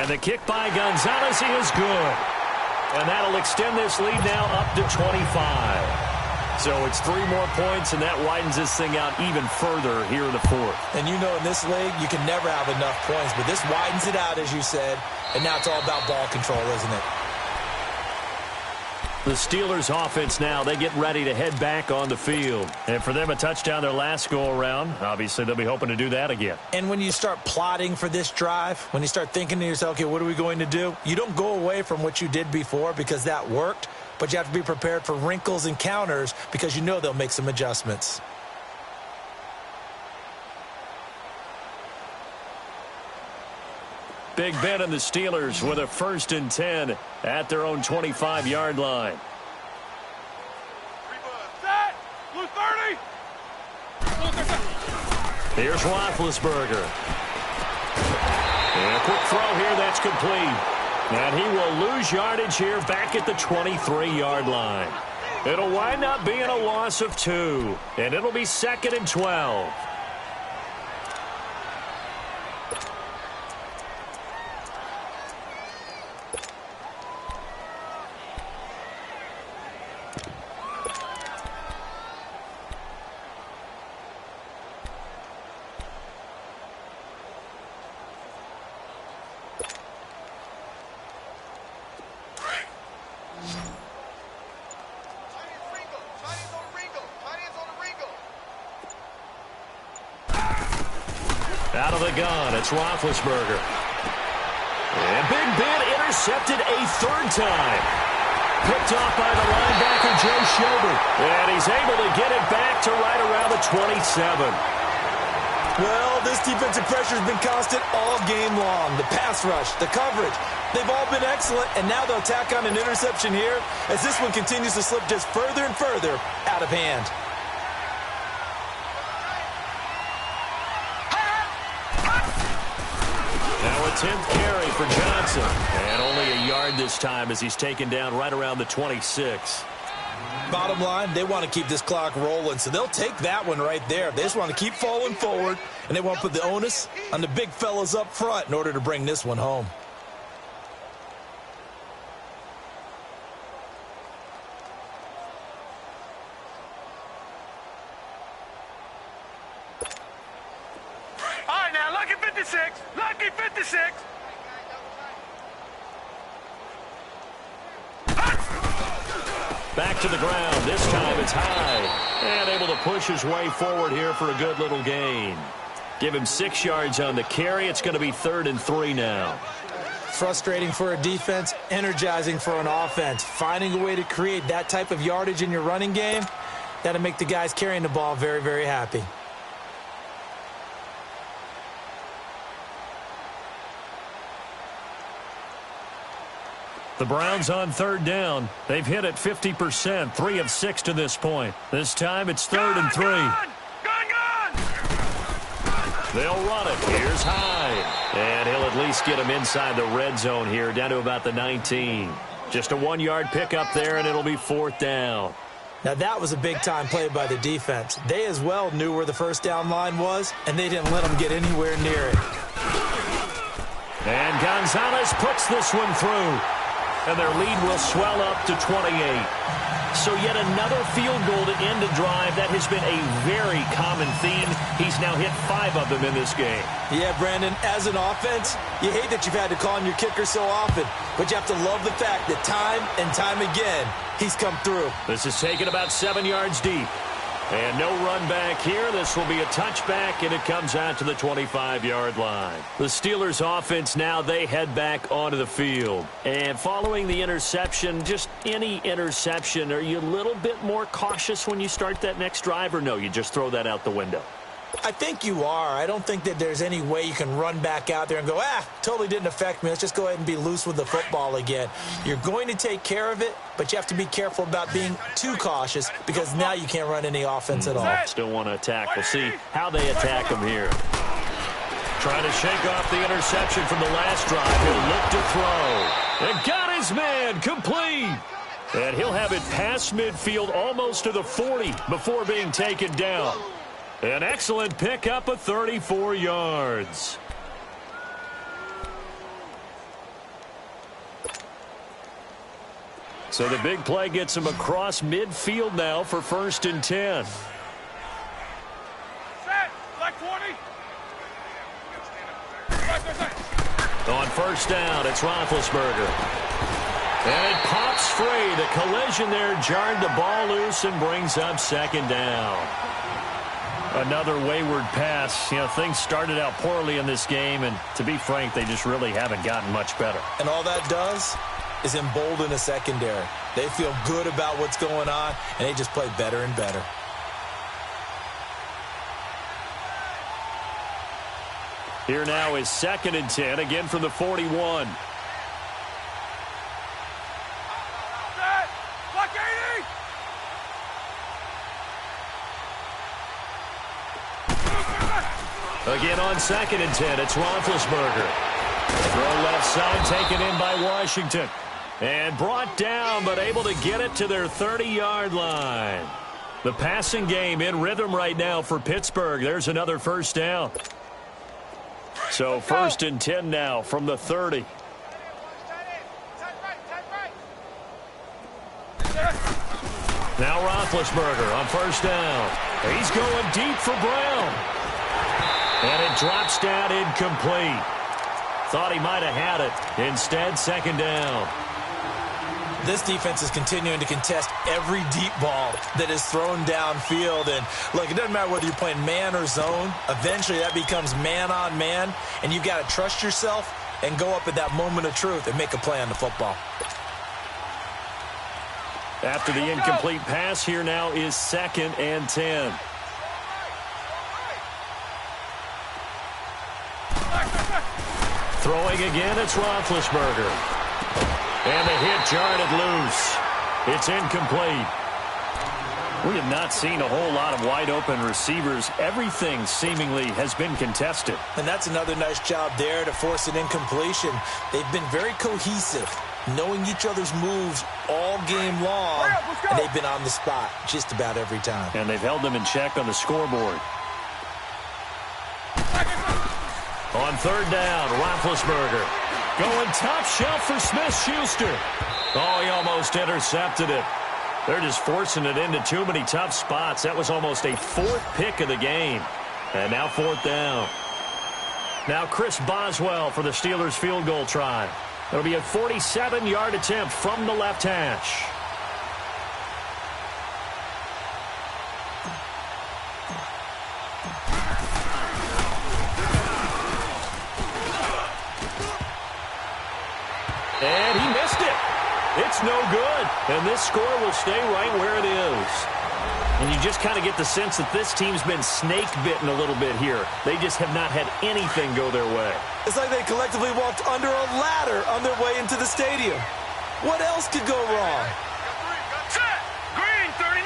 And the kick by Gonzalez is good. And that'll extend this lead now up to 25. So it's 3 more points, and that widens this thing out even further here in the fourth. And you know in this league, you can never have enough points, but this widens it out, as you said, and now it's all about ball control, isn't it? The Steelers offense now, they get ready to head back on the field. And for them, a touchdown their last go-around. Obviously, they'll be hoping to do that again. And when you start plotting for this drive, when you start thinking to yourself, okay, what are we going to do? You don't go away from what you did before because that worked, but you have to be prepared for wrinkles and counters because you know they'll make some adjustments. Big Ben and the Steelers with a 1st and 10 at their own 25-yard line. Set! Blue 30! Here's Roethlisberger. And a quick throw here, that's complete. And he will lose yardage here back at the 23-yard line. It'll wind up being a loss of 2. And it'll be 2nd and 12. Out of the gun, it's Roethlisberger. And Big Ben intercepted a 3rd time. Picked off by the linebacker, Joe Schobert. And he's able to get it back to right around the 27. Well, this defensive pressure has been constant all game long. The pass rush, the coverage, they've all been excellent, and now they'll tack on an interception here as this one continues to slip just further and further out of hand. Now a 10th carry for Johnson. And only a yard this time as he's taken down right around the 26. Bottom line, they want to keep this clock rolling, so they'll take that one right there. They just want to keep falling forward, and they want to put the onus on the big fellas up front in order to bring this one home. All right, now, lucky 56. Lucky 56. Back to the ground. This time it's high. And able to push his way forward here for a good little gain. Give him 6 yards on the carry. It's going to be 3rd and 3 now. Frustrating for a defense, energizing for an offense. Finding a way to create that type of yardage in your running game, that'll make the guys carrying the ball very, very happy. The Browns on 3rd down. They've hit it 50%, 3 of 6 to this point. This time it's 3rd and 3. Gun! They'll run it. Here's Hyde. And he'll at least get him inside the red zone here, down to about the 19. Just a 1-yard pickup there, and it'll be 4th down. Now that was a big-time play by the defense. They as well knew where the first down line was, and they didn't let them get anywhere near it. And Gonzalez puts this one through. And their lead will swell up to 28. So yet another field goal to end a drive. That has been a very common theme. He's now hit 5 of them in this game. Yeah, Brandon, as an offense, you hate that you've had to call on your kicker so often, but you have to love the fact that time and time again, he's come through. This is taken about 7 yards deep. And no run back here. This will be a touchback, and it comes out to the 25-yard line. The Steelers offense now, they head back onto the field. And following the interception, just any interception, are you a little bit more cautious when you start that next drive, or no, you just throw that out the window? I think you are. I don't think that there's any way you can run back out there and go, totally didn't affect me. Let's just go ahead and be loose with the football again. You're going to take care of it, but you have to be careful about being too cautious because now you can't run any offense at all. Still want to attack. We'll see how they attack him here. Trying to shake off the interception from the last drive. He'll look to throw. And got his man complete. And he'll have it past midfield almost to the 40 before being taken down. An excellent pickup of 34 yards. So the big play gets him across midfield now for 1st and 10. Set. Like 20. On 1st down, it's Roethlisberger. And it pops free. The collision there jarred the ball loose and brings up 2nd down. Another wayward pass. You know, things started out poorly in this game, and to be frank, they just really haven't gotten much better. And all that does is embolden a secondary. They feel good about what's going on, and they just play better and better. Here now is 2nd and 10, again from the 41. Set. Like 80. Again on 2nd and 10, it's Roethlisberger. Throw left side, taken in by Washington. And brought down, but able to get it to their 30-yard line. The passing game in rhythm right now for Pittsburgh. There's another 1st down. So 1st and 10 now from the 30. Now Roethlisberger on 1st down. He's going deep for Brown. And it drops down incomplete. Thought he might have had it. Instead, 2nd down. This defense is continuing to contest every deep ball that is thrown downfield. And, look, it doesn't matter whether you're playing man or zone. Eventually, that becomes man-on-man, and you've got to trust yourself and go up at that moment of truth and make a play on the football. After the incomplete pass, here now is 2nd and 10. Throwing again, it's Roethlisberger. And the hit jarred it loose. It's incomplete. We have not seen a whole lot of wide-open receivers. Everything seemingly has been contested. And that's another nice job there to force an incompletion. They've been very cohesive, knowing each other's moves all game long, and they've been on the spot just about every time. And they've held them in check on the scoreboard. On 3rd down, Roethlisberger going top shelf for Smith-Schuster. Oh, he almost intercepted it. They're just forcing it into too many tough spots. That was almost a 4th pick of the game. And now 4th down. Now Chris Boswell for the Steelers field goal try. It'll be a 47-yard attempt from the left hash. And he missed it. It's no good. And this score will stay right where it is. And you just kind of get the sense that this team's been snake-bitten a little bit here. They just have not had anything go their way. It's like they collectively walked under a ladder on their way into the stadium. What else could go wrong? Set. Green 39.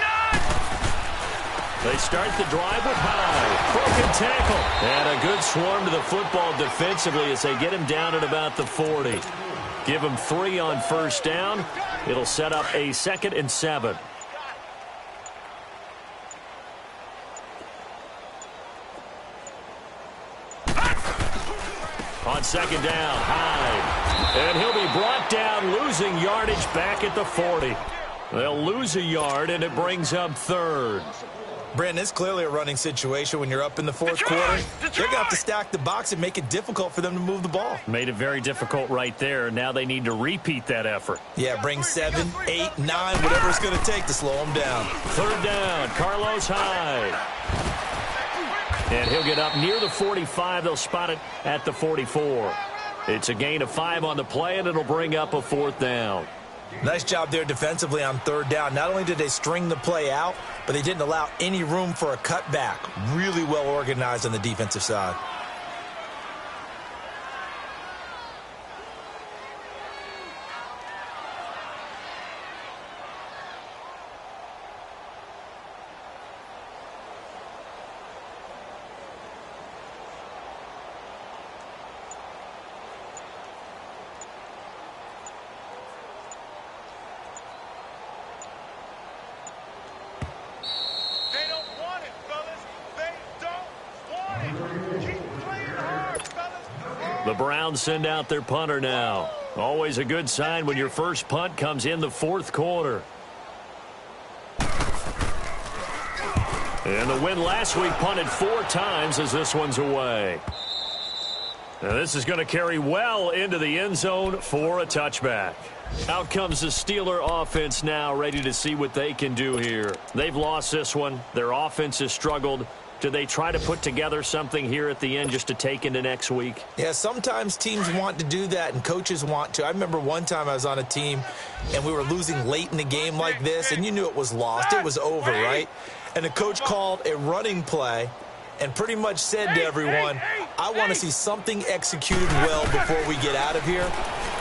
They start the drive with Hyde. Broken tackle. And a good swarm to the football defensively as they get him down at about the 40. Give him 3 on 1st down. It'll set up a 2nd and 7. On 2nd down, Hyde. And he'll be brought down, losing yardage back at the 40. They'll lose a yard, and it brings up 3rd. Brandon, it's clearly a running situation when you're up in the 4th quarter. They're going to have to stack the box and make it difficult for them to move the ball. Made it very difficult right there. Now they need to repeat that effort. Yeah, bring 7, 8, 9, whatever it's going to take to slow them down. 3rd down, Carlos Hyde. And he'll get up near the 45. They'll spot it at the 44. It's a gain of 5 on the play, and it'll bring up a 4th down. Nice job there defensively on 3rd down. Not only did they string the play out, but they didn't allow any room for a cutback. Really well organized on the defensive side. The Browns send out their punter now. Always a good sign when your first punt comes in the fourth quarter. And the win last week punted 4 times as this one's away. Now this is going to carry well into the end zone for a touchback. Out comes the Steeler offense now, ready to see what they can do here. They've lost this one. Their offense has struggled. Do they try to put together something here at the end just to take into next week? Yeah, sometimes teams want to do that and coaches want to. I remember one time I was on a team and we were losing late in the game like this, and you knew it was lost. It was over, right? And the coach called a running play and pretty much said to everyone, I want to see something executed well before we get out of here.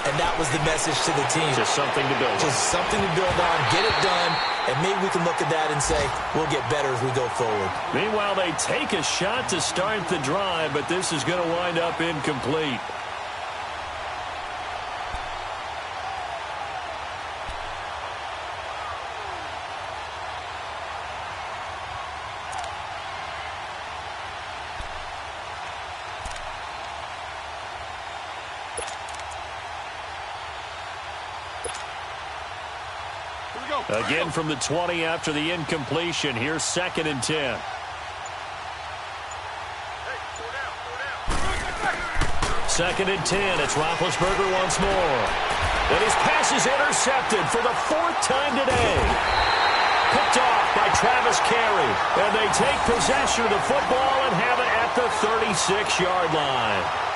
And that was the message to the team. Just something to build on. Just something to build on, get it done, and maybe we can look at that and say, we'll get better as we go forward. Meanwhile, they take a shot to start the drive, but this is going to wind up incomplete. Again from the 20 after the incompletion. Here's 2nd and 10. Second and 10. It's Roethlisberger once more. And his pass is intercepted for the 4th time today. Picked off by Travis Carey. And they take possession of the football and have it at the 36-yard line.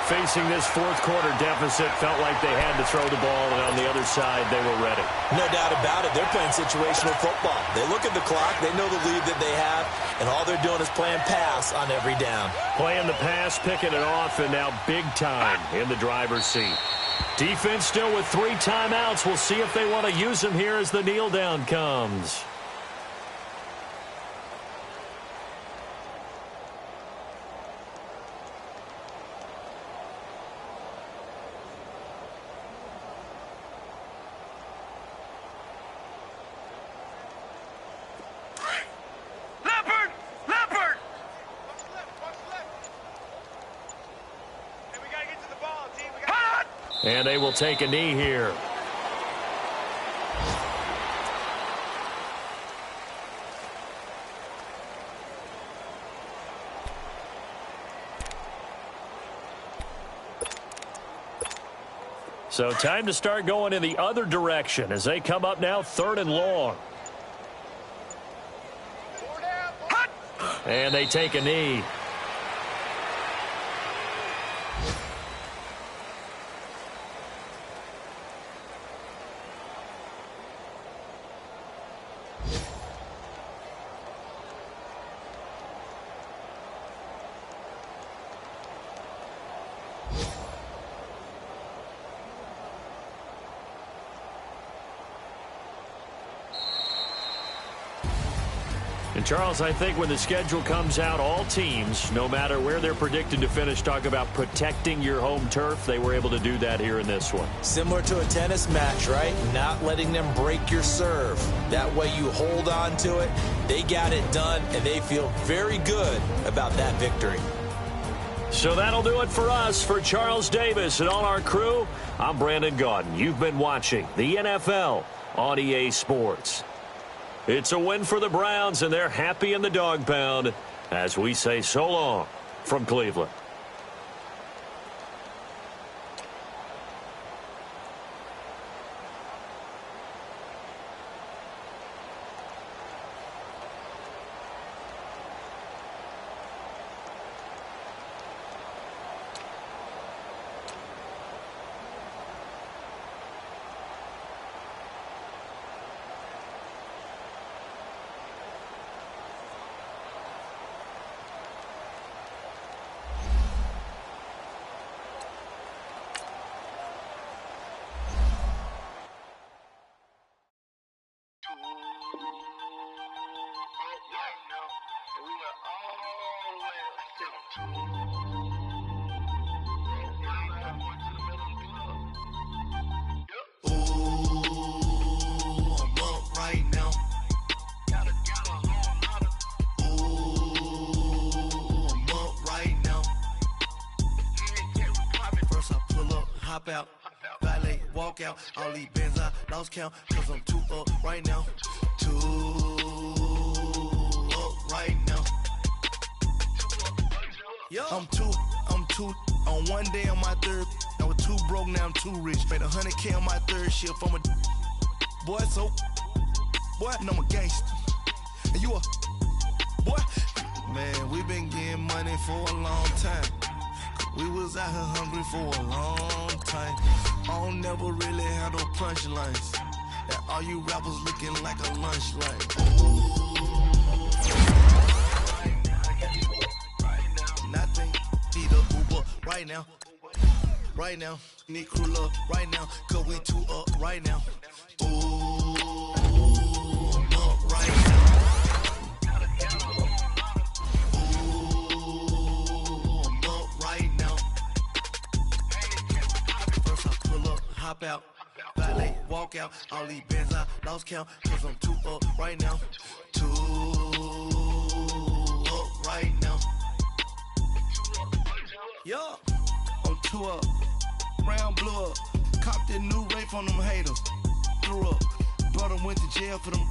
Facing this fourth quarter deficit, felt like they had to throw the ball, and on the other side, they were ready. No doubt about it. They're playing situational football. They look at the clock. They know the lead that they have, and all they're doing is playing pass on every down. Playing the pass, picking it off, and now big time in the driver's seat. Defense still with 3 timeouts. We'll see if they want to use them here as the kneel down comes. And they will take a knee here. So time to start going in the other direction as they come up now 3rd and long. And they take a knee. And Charles, I think when the schedule comes out, all teams, no matter where they're predicted to finish, talk about protecting your home turf. They were able to do that here in this one. Similar to a tennis match, right? Not letting them break your serve. That way you hold on to it. They got it done, and they feel very good about that victory. So that'll do it for us. For Charles Davis and all our crew, I'm Brandon Gaudin. You've been watching the NFL on EA Sports. It's a win for the Browns, and they're happy in the dog pound as we say so long from Cleveland. Out. valet, walk out. All these bands I lost count, cause I'm too up right now. Too up right now. I'm too on one day on my third. I was too broke, now I'm too rich. Made 100K on my third shift. I'm a boy, so boy, and I'm a gangster. And you a boy. Man, we been getting money for a long time. We was out here hungry for a long time. I don't never really have no punchlines. And all you rappers looking like a lunch line. Nothing, need a Uber right now. Right now, need crew love right now. Cause we too up right now. Ooh, I'm up right now. Hop out, valet, walk out. All these bands I lost count, cause I'm too up right now. Too up right now. Yo, I'm too up. Round blew up. Copped that new rape on them haters. Threw up. Brother went to jail for them.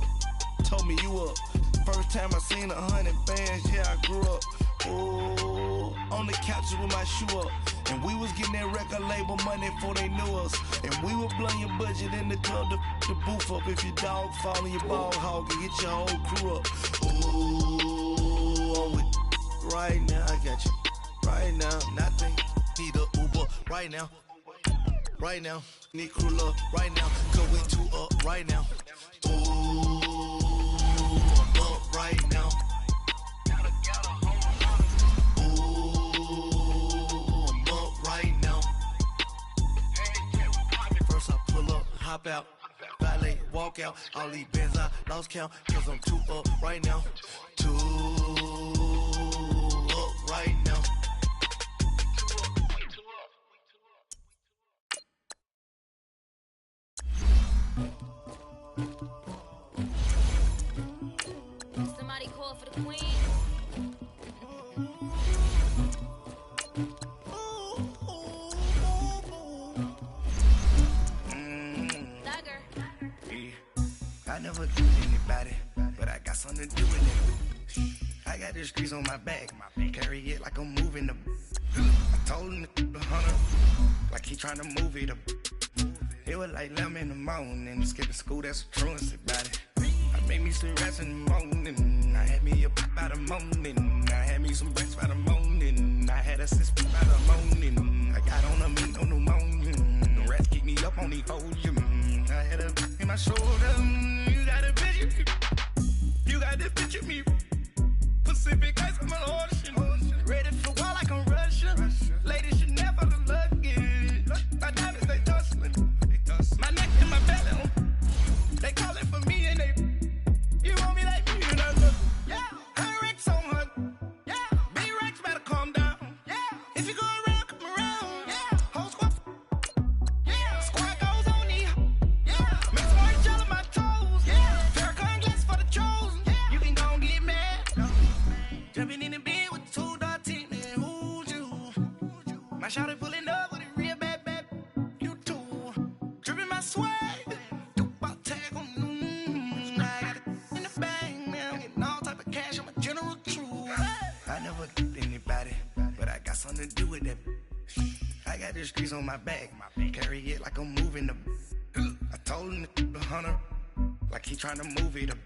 Told me you up. First time I seen 100 bands, yeah, I grew up. Ooh, on the couches with my shoe up. And we was getting that record label money before they knew us. And we were blowing your budget in the club to boof up. If your dog fall in your ball hog and get your whole crew up. Ooh, I'm with right now, I got you. Right now, nothing, need a Uber right now. Right now, need crew love right now. Cause we too up right now. Ooh, I'm up right now. Hop out, valet, walk out. All these bands I lost count, cause I'm too up right now. Too up right now. Somebody call for the queen. I never do anybody, but I got something to do with it. I got the streets on my back, carry it like I'm moving the. I told him the hunter, like he trying to move it up. It was like 11 in the morning, skipping school, that's a truancy about it. I made me some rats in the morning, I had me up by the morning. I had me some breaks by the morning, I had a sister by the morning. I got on a meat on the morning, the rats keep me up on the podium. I had a in my shoulder. You got a picture, you got this picture me. Pacific ice on my ocean, ready for war like I'm Russian. Ladies should never look lucky. My diamonds they tussling, my neck and my belly. They calling for me and they. You want me like me and I look. Yeah, her Rex on her. Yeah, B-Rex better calm down. Yeah, if you go around, come around. Yeah, whole squad. Yeah, squad goes on me. Yeah, make some orange gel on my toes. Yeah, Farrakhan glass for the chosen. Yeah, you can go and get mad. Jumping in the bed with 2 dark teeth, man, who's you? My shawty pulling up with a real bad, you too. Dripping my swag, do about tag on. I got it in the bag, man, getting all type of cash, I'm a general true. I never did anybody, but I got something to do with that. I got the streets on my back, carry it like I'm moving the. I told him the hunter, like he trying to move it up.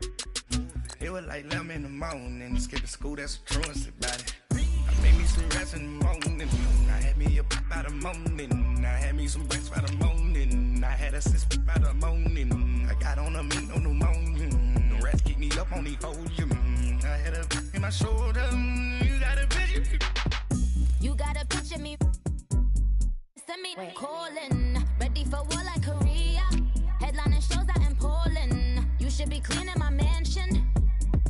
It was like 11 in the morning, skipping school, that's a truancy about it. I made me some rats in the morning, I had me up by the morning. I had me some breaks by the morning, I had a sister by the morning. I got on a meat on the morning, the rats keep me up on the podium. I had a in my shoulder, you got a picture. You got a picture me. Send me calling, ready for war like Korea. Headlining shows out in Poland. You should be cleaning my mansion.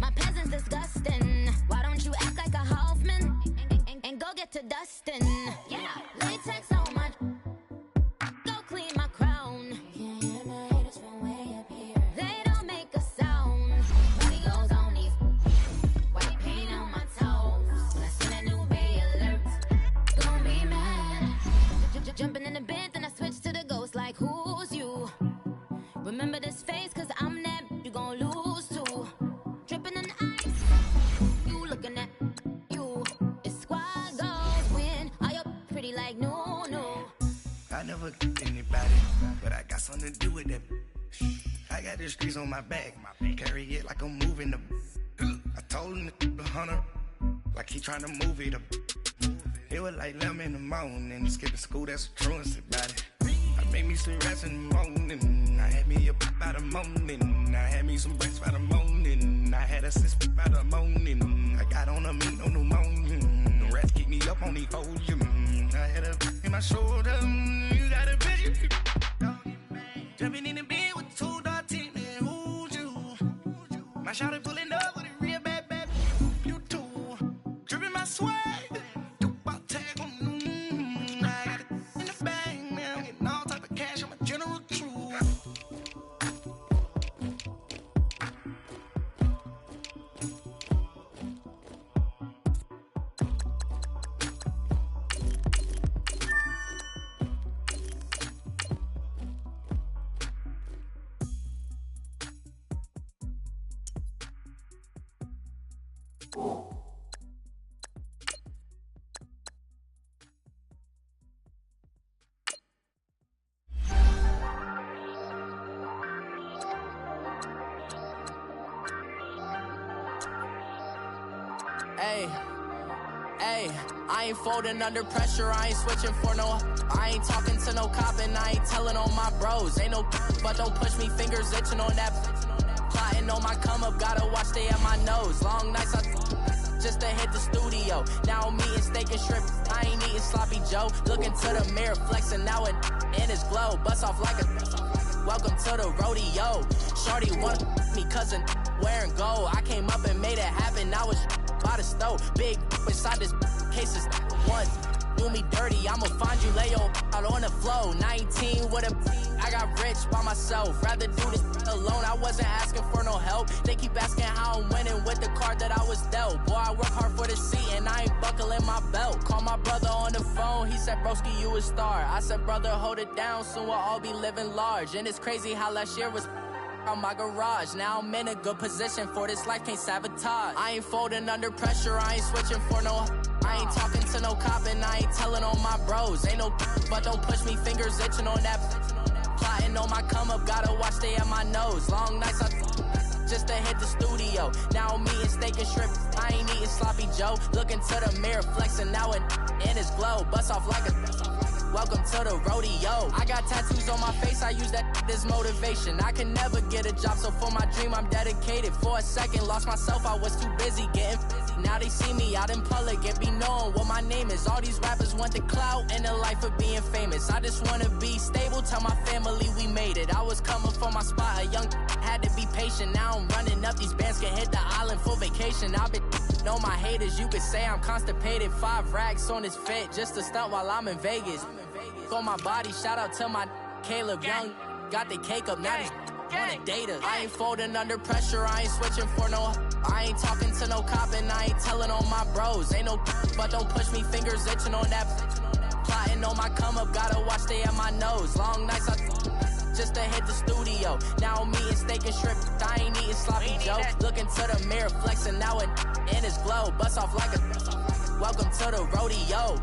My peasants disgusting. Why don't you act like a Hoffman and go get to dustin'? Yeah, latex on my. Go clean my crown. Can't hear my haters from way up here. They don't make a sound. Money goes on these. White paint on my toes. When I see that new Bay alert, don't be mad. Jumping in the bed, then I switch to the ghost like. never anybody, but I got something to do with that. I got the streets on my back, carry it like I'm moving the. I told him the hunter, like he trying to move it up. It was like 11 in the morning, skipping school, that's a truancy about it. I made me some rest in the morning, I had me up by the morning, I had me some breaks by the morning, I had a sis by the morning, I got on a meat, no pneumonia, the rats keep me up on the podium, I had a in my shoulder, you got a bitch, jumping in the bed with 2 dark teeth, man, who's you? My shawty pulling up with a real bad, you too, dripping my swag. Hey, I ain't folding under pressure, I ain't switching for no. I ain't talking to no cop and I ain't telling on my bros. Ain't no but don't push me, fingers itching on that. Plotting on my come up, gotta watch stay at my nose. Long nights just to hit the studio. Now I'm eating steak and shrimp, I ain't eating sloppy Joe. Looking to the mirror, flexing now it in his glow. Bust off like a welcome to the rodeo. Shorty want me cousin wearing gold. I came up and made it happen, now it's by the stove. Big inside this case is one. Do me dirty, I'ma find you, lay your out on the flow. 19 with a I got rich by myself. Rather do this alone, I wasn't asking for no help. They keep asking how I'm winning with the card that I was dealt. Boy, I work hard for the seat and I ain't buckling my belt. Call my brother on the phone, he said, broski, you a star. I said, brother, hold it down, soon we'll all be living large. And it's crazy how last year was on my garage. Now I'm in a good position for this life, can't sabotage. I ain't folding under pressure, I ain't switching for no. I ain't talking to no cop and I ain't telling on my bros. Ain't no but don't push me, fingers itching on that. Plotting on my come up, gotta watch stay at my nose. Long nights just to hit the studio. Now I'm eating steak and shrimp, I ain't eating sloppy Joe. Looking to the mirror, flexing now it in his glow. Bust off like a welcome to the rodeo. I got tattoos on my face, I use that as motivation. I can never get a job, so for my dream I'm dedicated. For a second, lost myself, I was too busy getting busy. Now they see me out in public and be knowing what my name is. All these rappers want the clout and the life of being famous. I just wanna be stable, tell my family we made it. I was coming for my spot, a young had to be patient. Now I'm running up, these bands can hit the island for vacation. I've been know my haters, you could say I'm constipated. 5 racks on his fit, just to stunt while I'm in Vegas. On my body, shout out to my Caleb Young. Got the cake up, now he's wanna date her. I ain't folding under pressure, I ain't switching for no. I ain't talking to no cop and I ain't telling on my bros. Ain't no but don't push me, fingers itching on that. Plotting on my come up, gotta watch stay at my nose. Long nights just to hit the studio. Now I'm eating steak and shrimp, I ain't eating sloppy Joe. Looking to the mirror, flexing now it in his glow. Bust off like a welcome to the rodeo.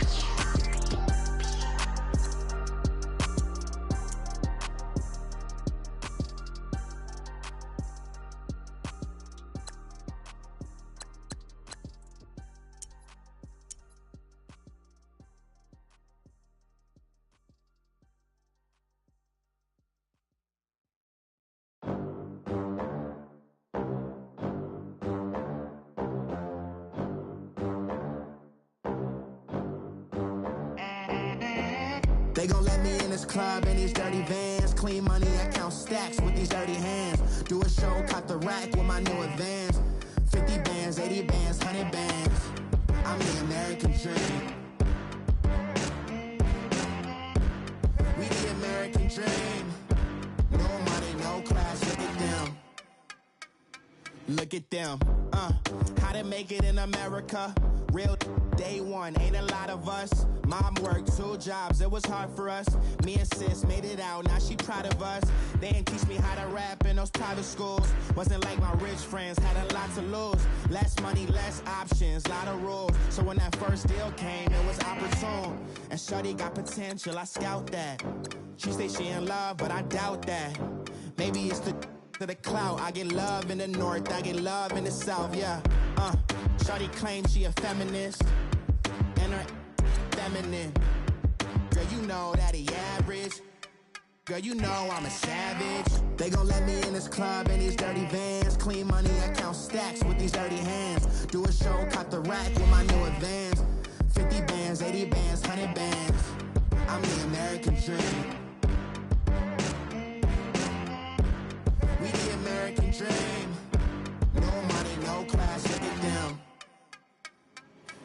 They gon' let me in this club in these dirty vans. Clean money, I count stacks with these dirty hands. Do a show, cop the rack with my new advance. 50 bands, 80 bands, 100 bands. I'm the American dream. We the American dream. No money, no class, look at them. Look at them, how to make it in America. Real day one, ain't a lot of us. Mom worked 2 jobs, it was hard for us. Me and sis made it out, now she proud of us. They didn't teach me how to rap in those private schools. Wasn't like my rich friends, had a lot to lose. Less money, less options, lot of rules. So when that first deal came, it was opportune. And shorty got potential, I scout that. She say she in love, but I doubt that. Maybe it's to the clout. I get love in the north, I get love in the south, yeah. Shorty claims she a feminist, and her feminine. Girl, you know that he average. Girl, you know I'm a savage. They gon' let me in this club in these dirty vans. Clean money, I count stacks with these dirty hands. Do a show, caught the rack with my new advance. 50 bands, 80 bands, 100 bands. I'm the American dream. We the American dream. No money, no class, look at them.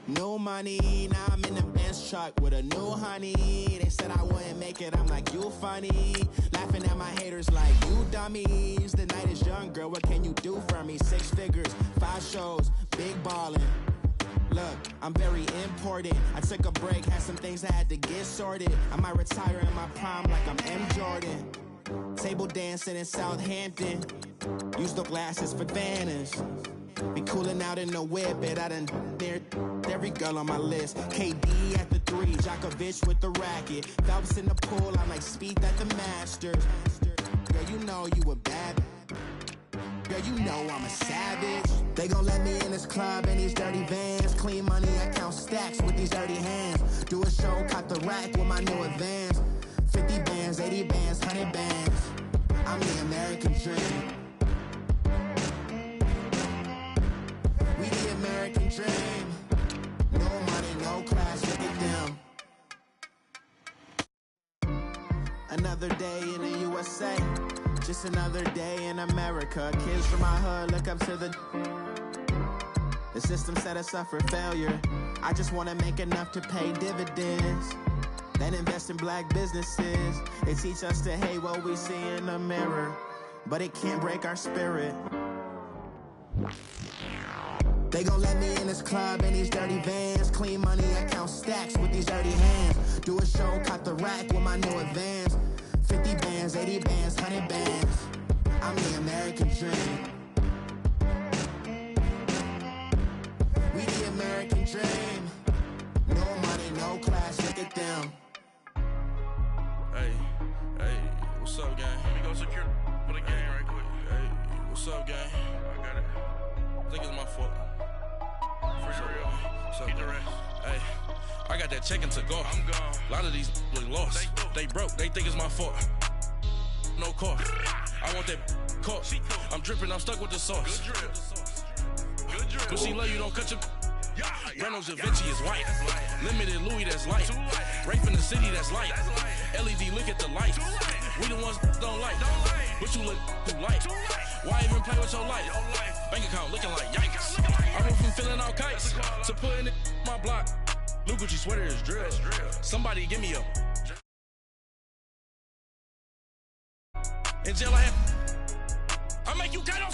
No money, now I'm in the Benz truck with a new honey. They said I wouldn't make it, I'm like, you funny. Laughing at my haters like, you dummies. The night is young, girl, what can you do for me? 6 figures, 5 shows, big ballin'. Look, I'm very important. I took a break, had some things I had to get sorted. I might retire in my prime like I'm M. Jordan. Table dancing in Southampton. Use the glasses for Vannas. Be cooling out in the whip, and I done near every girl on my list. KD at the 3, Djokovic with the racket. Phelps in the pool, I'm like Speed at the Masters. Girl, you know you a bad. Girl, you know I'm a savage. They gon' let me in this club in these dirty vans. Clean money, I count stacks with these dirty hands. Do a show, caught the rack with my new advance. 50 bands, 80 bands, 100 bands. I'm the American dream. We the American dream. No money, no class, look at them. Another day in the USA. Just another day in America. Kids from my hood look up to the system set us up for failure. I just wanna make enough to pay dividends. Then invest in black businesses. They teach us to hate what we see in the mirror, but it can't break our spirit. They gon' let me in this club in these dirty vans. Clean money, I count stacks with these dirty hands. Do a show, caught the rack with my new advance. 50 bands, 80 bands, 100 bands. I'm the American dream. We the American dream. No money, no class, look at them. Hey, what's up, gang? Let me go secure for the game right quick. Hey, what's up, gang? I got it. I think it's my fault. For real. What's up, Keep the gang? rest. Hey, I got that check and to go. I'm gone. A lot of these look lost. They broke, they think it's my fault. No car. I want that car. I'm dripping, I'm stuck with the sauce. Good drip. Good drip. But she love you, don't cut your. Yeah. Reynolds Da Vinci is white. That's light. Limited Louis, that's light. Too light. Rape in the city, that's light. That's light. LED, look at the lights. Too light. We the ones don't like. Don't like. But you look too light. Too light. Why even play with your life? Your life. Bank account looking like Bank yikes. account looking like I went yikes. from filling out kites That's a call. to putting it in my block. Blue Gucci sweater is drill. That's drill. Somebody give me a. In jail I have. I make you cut off.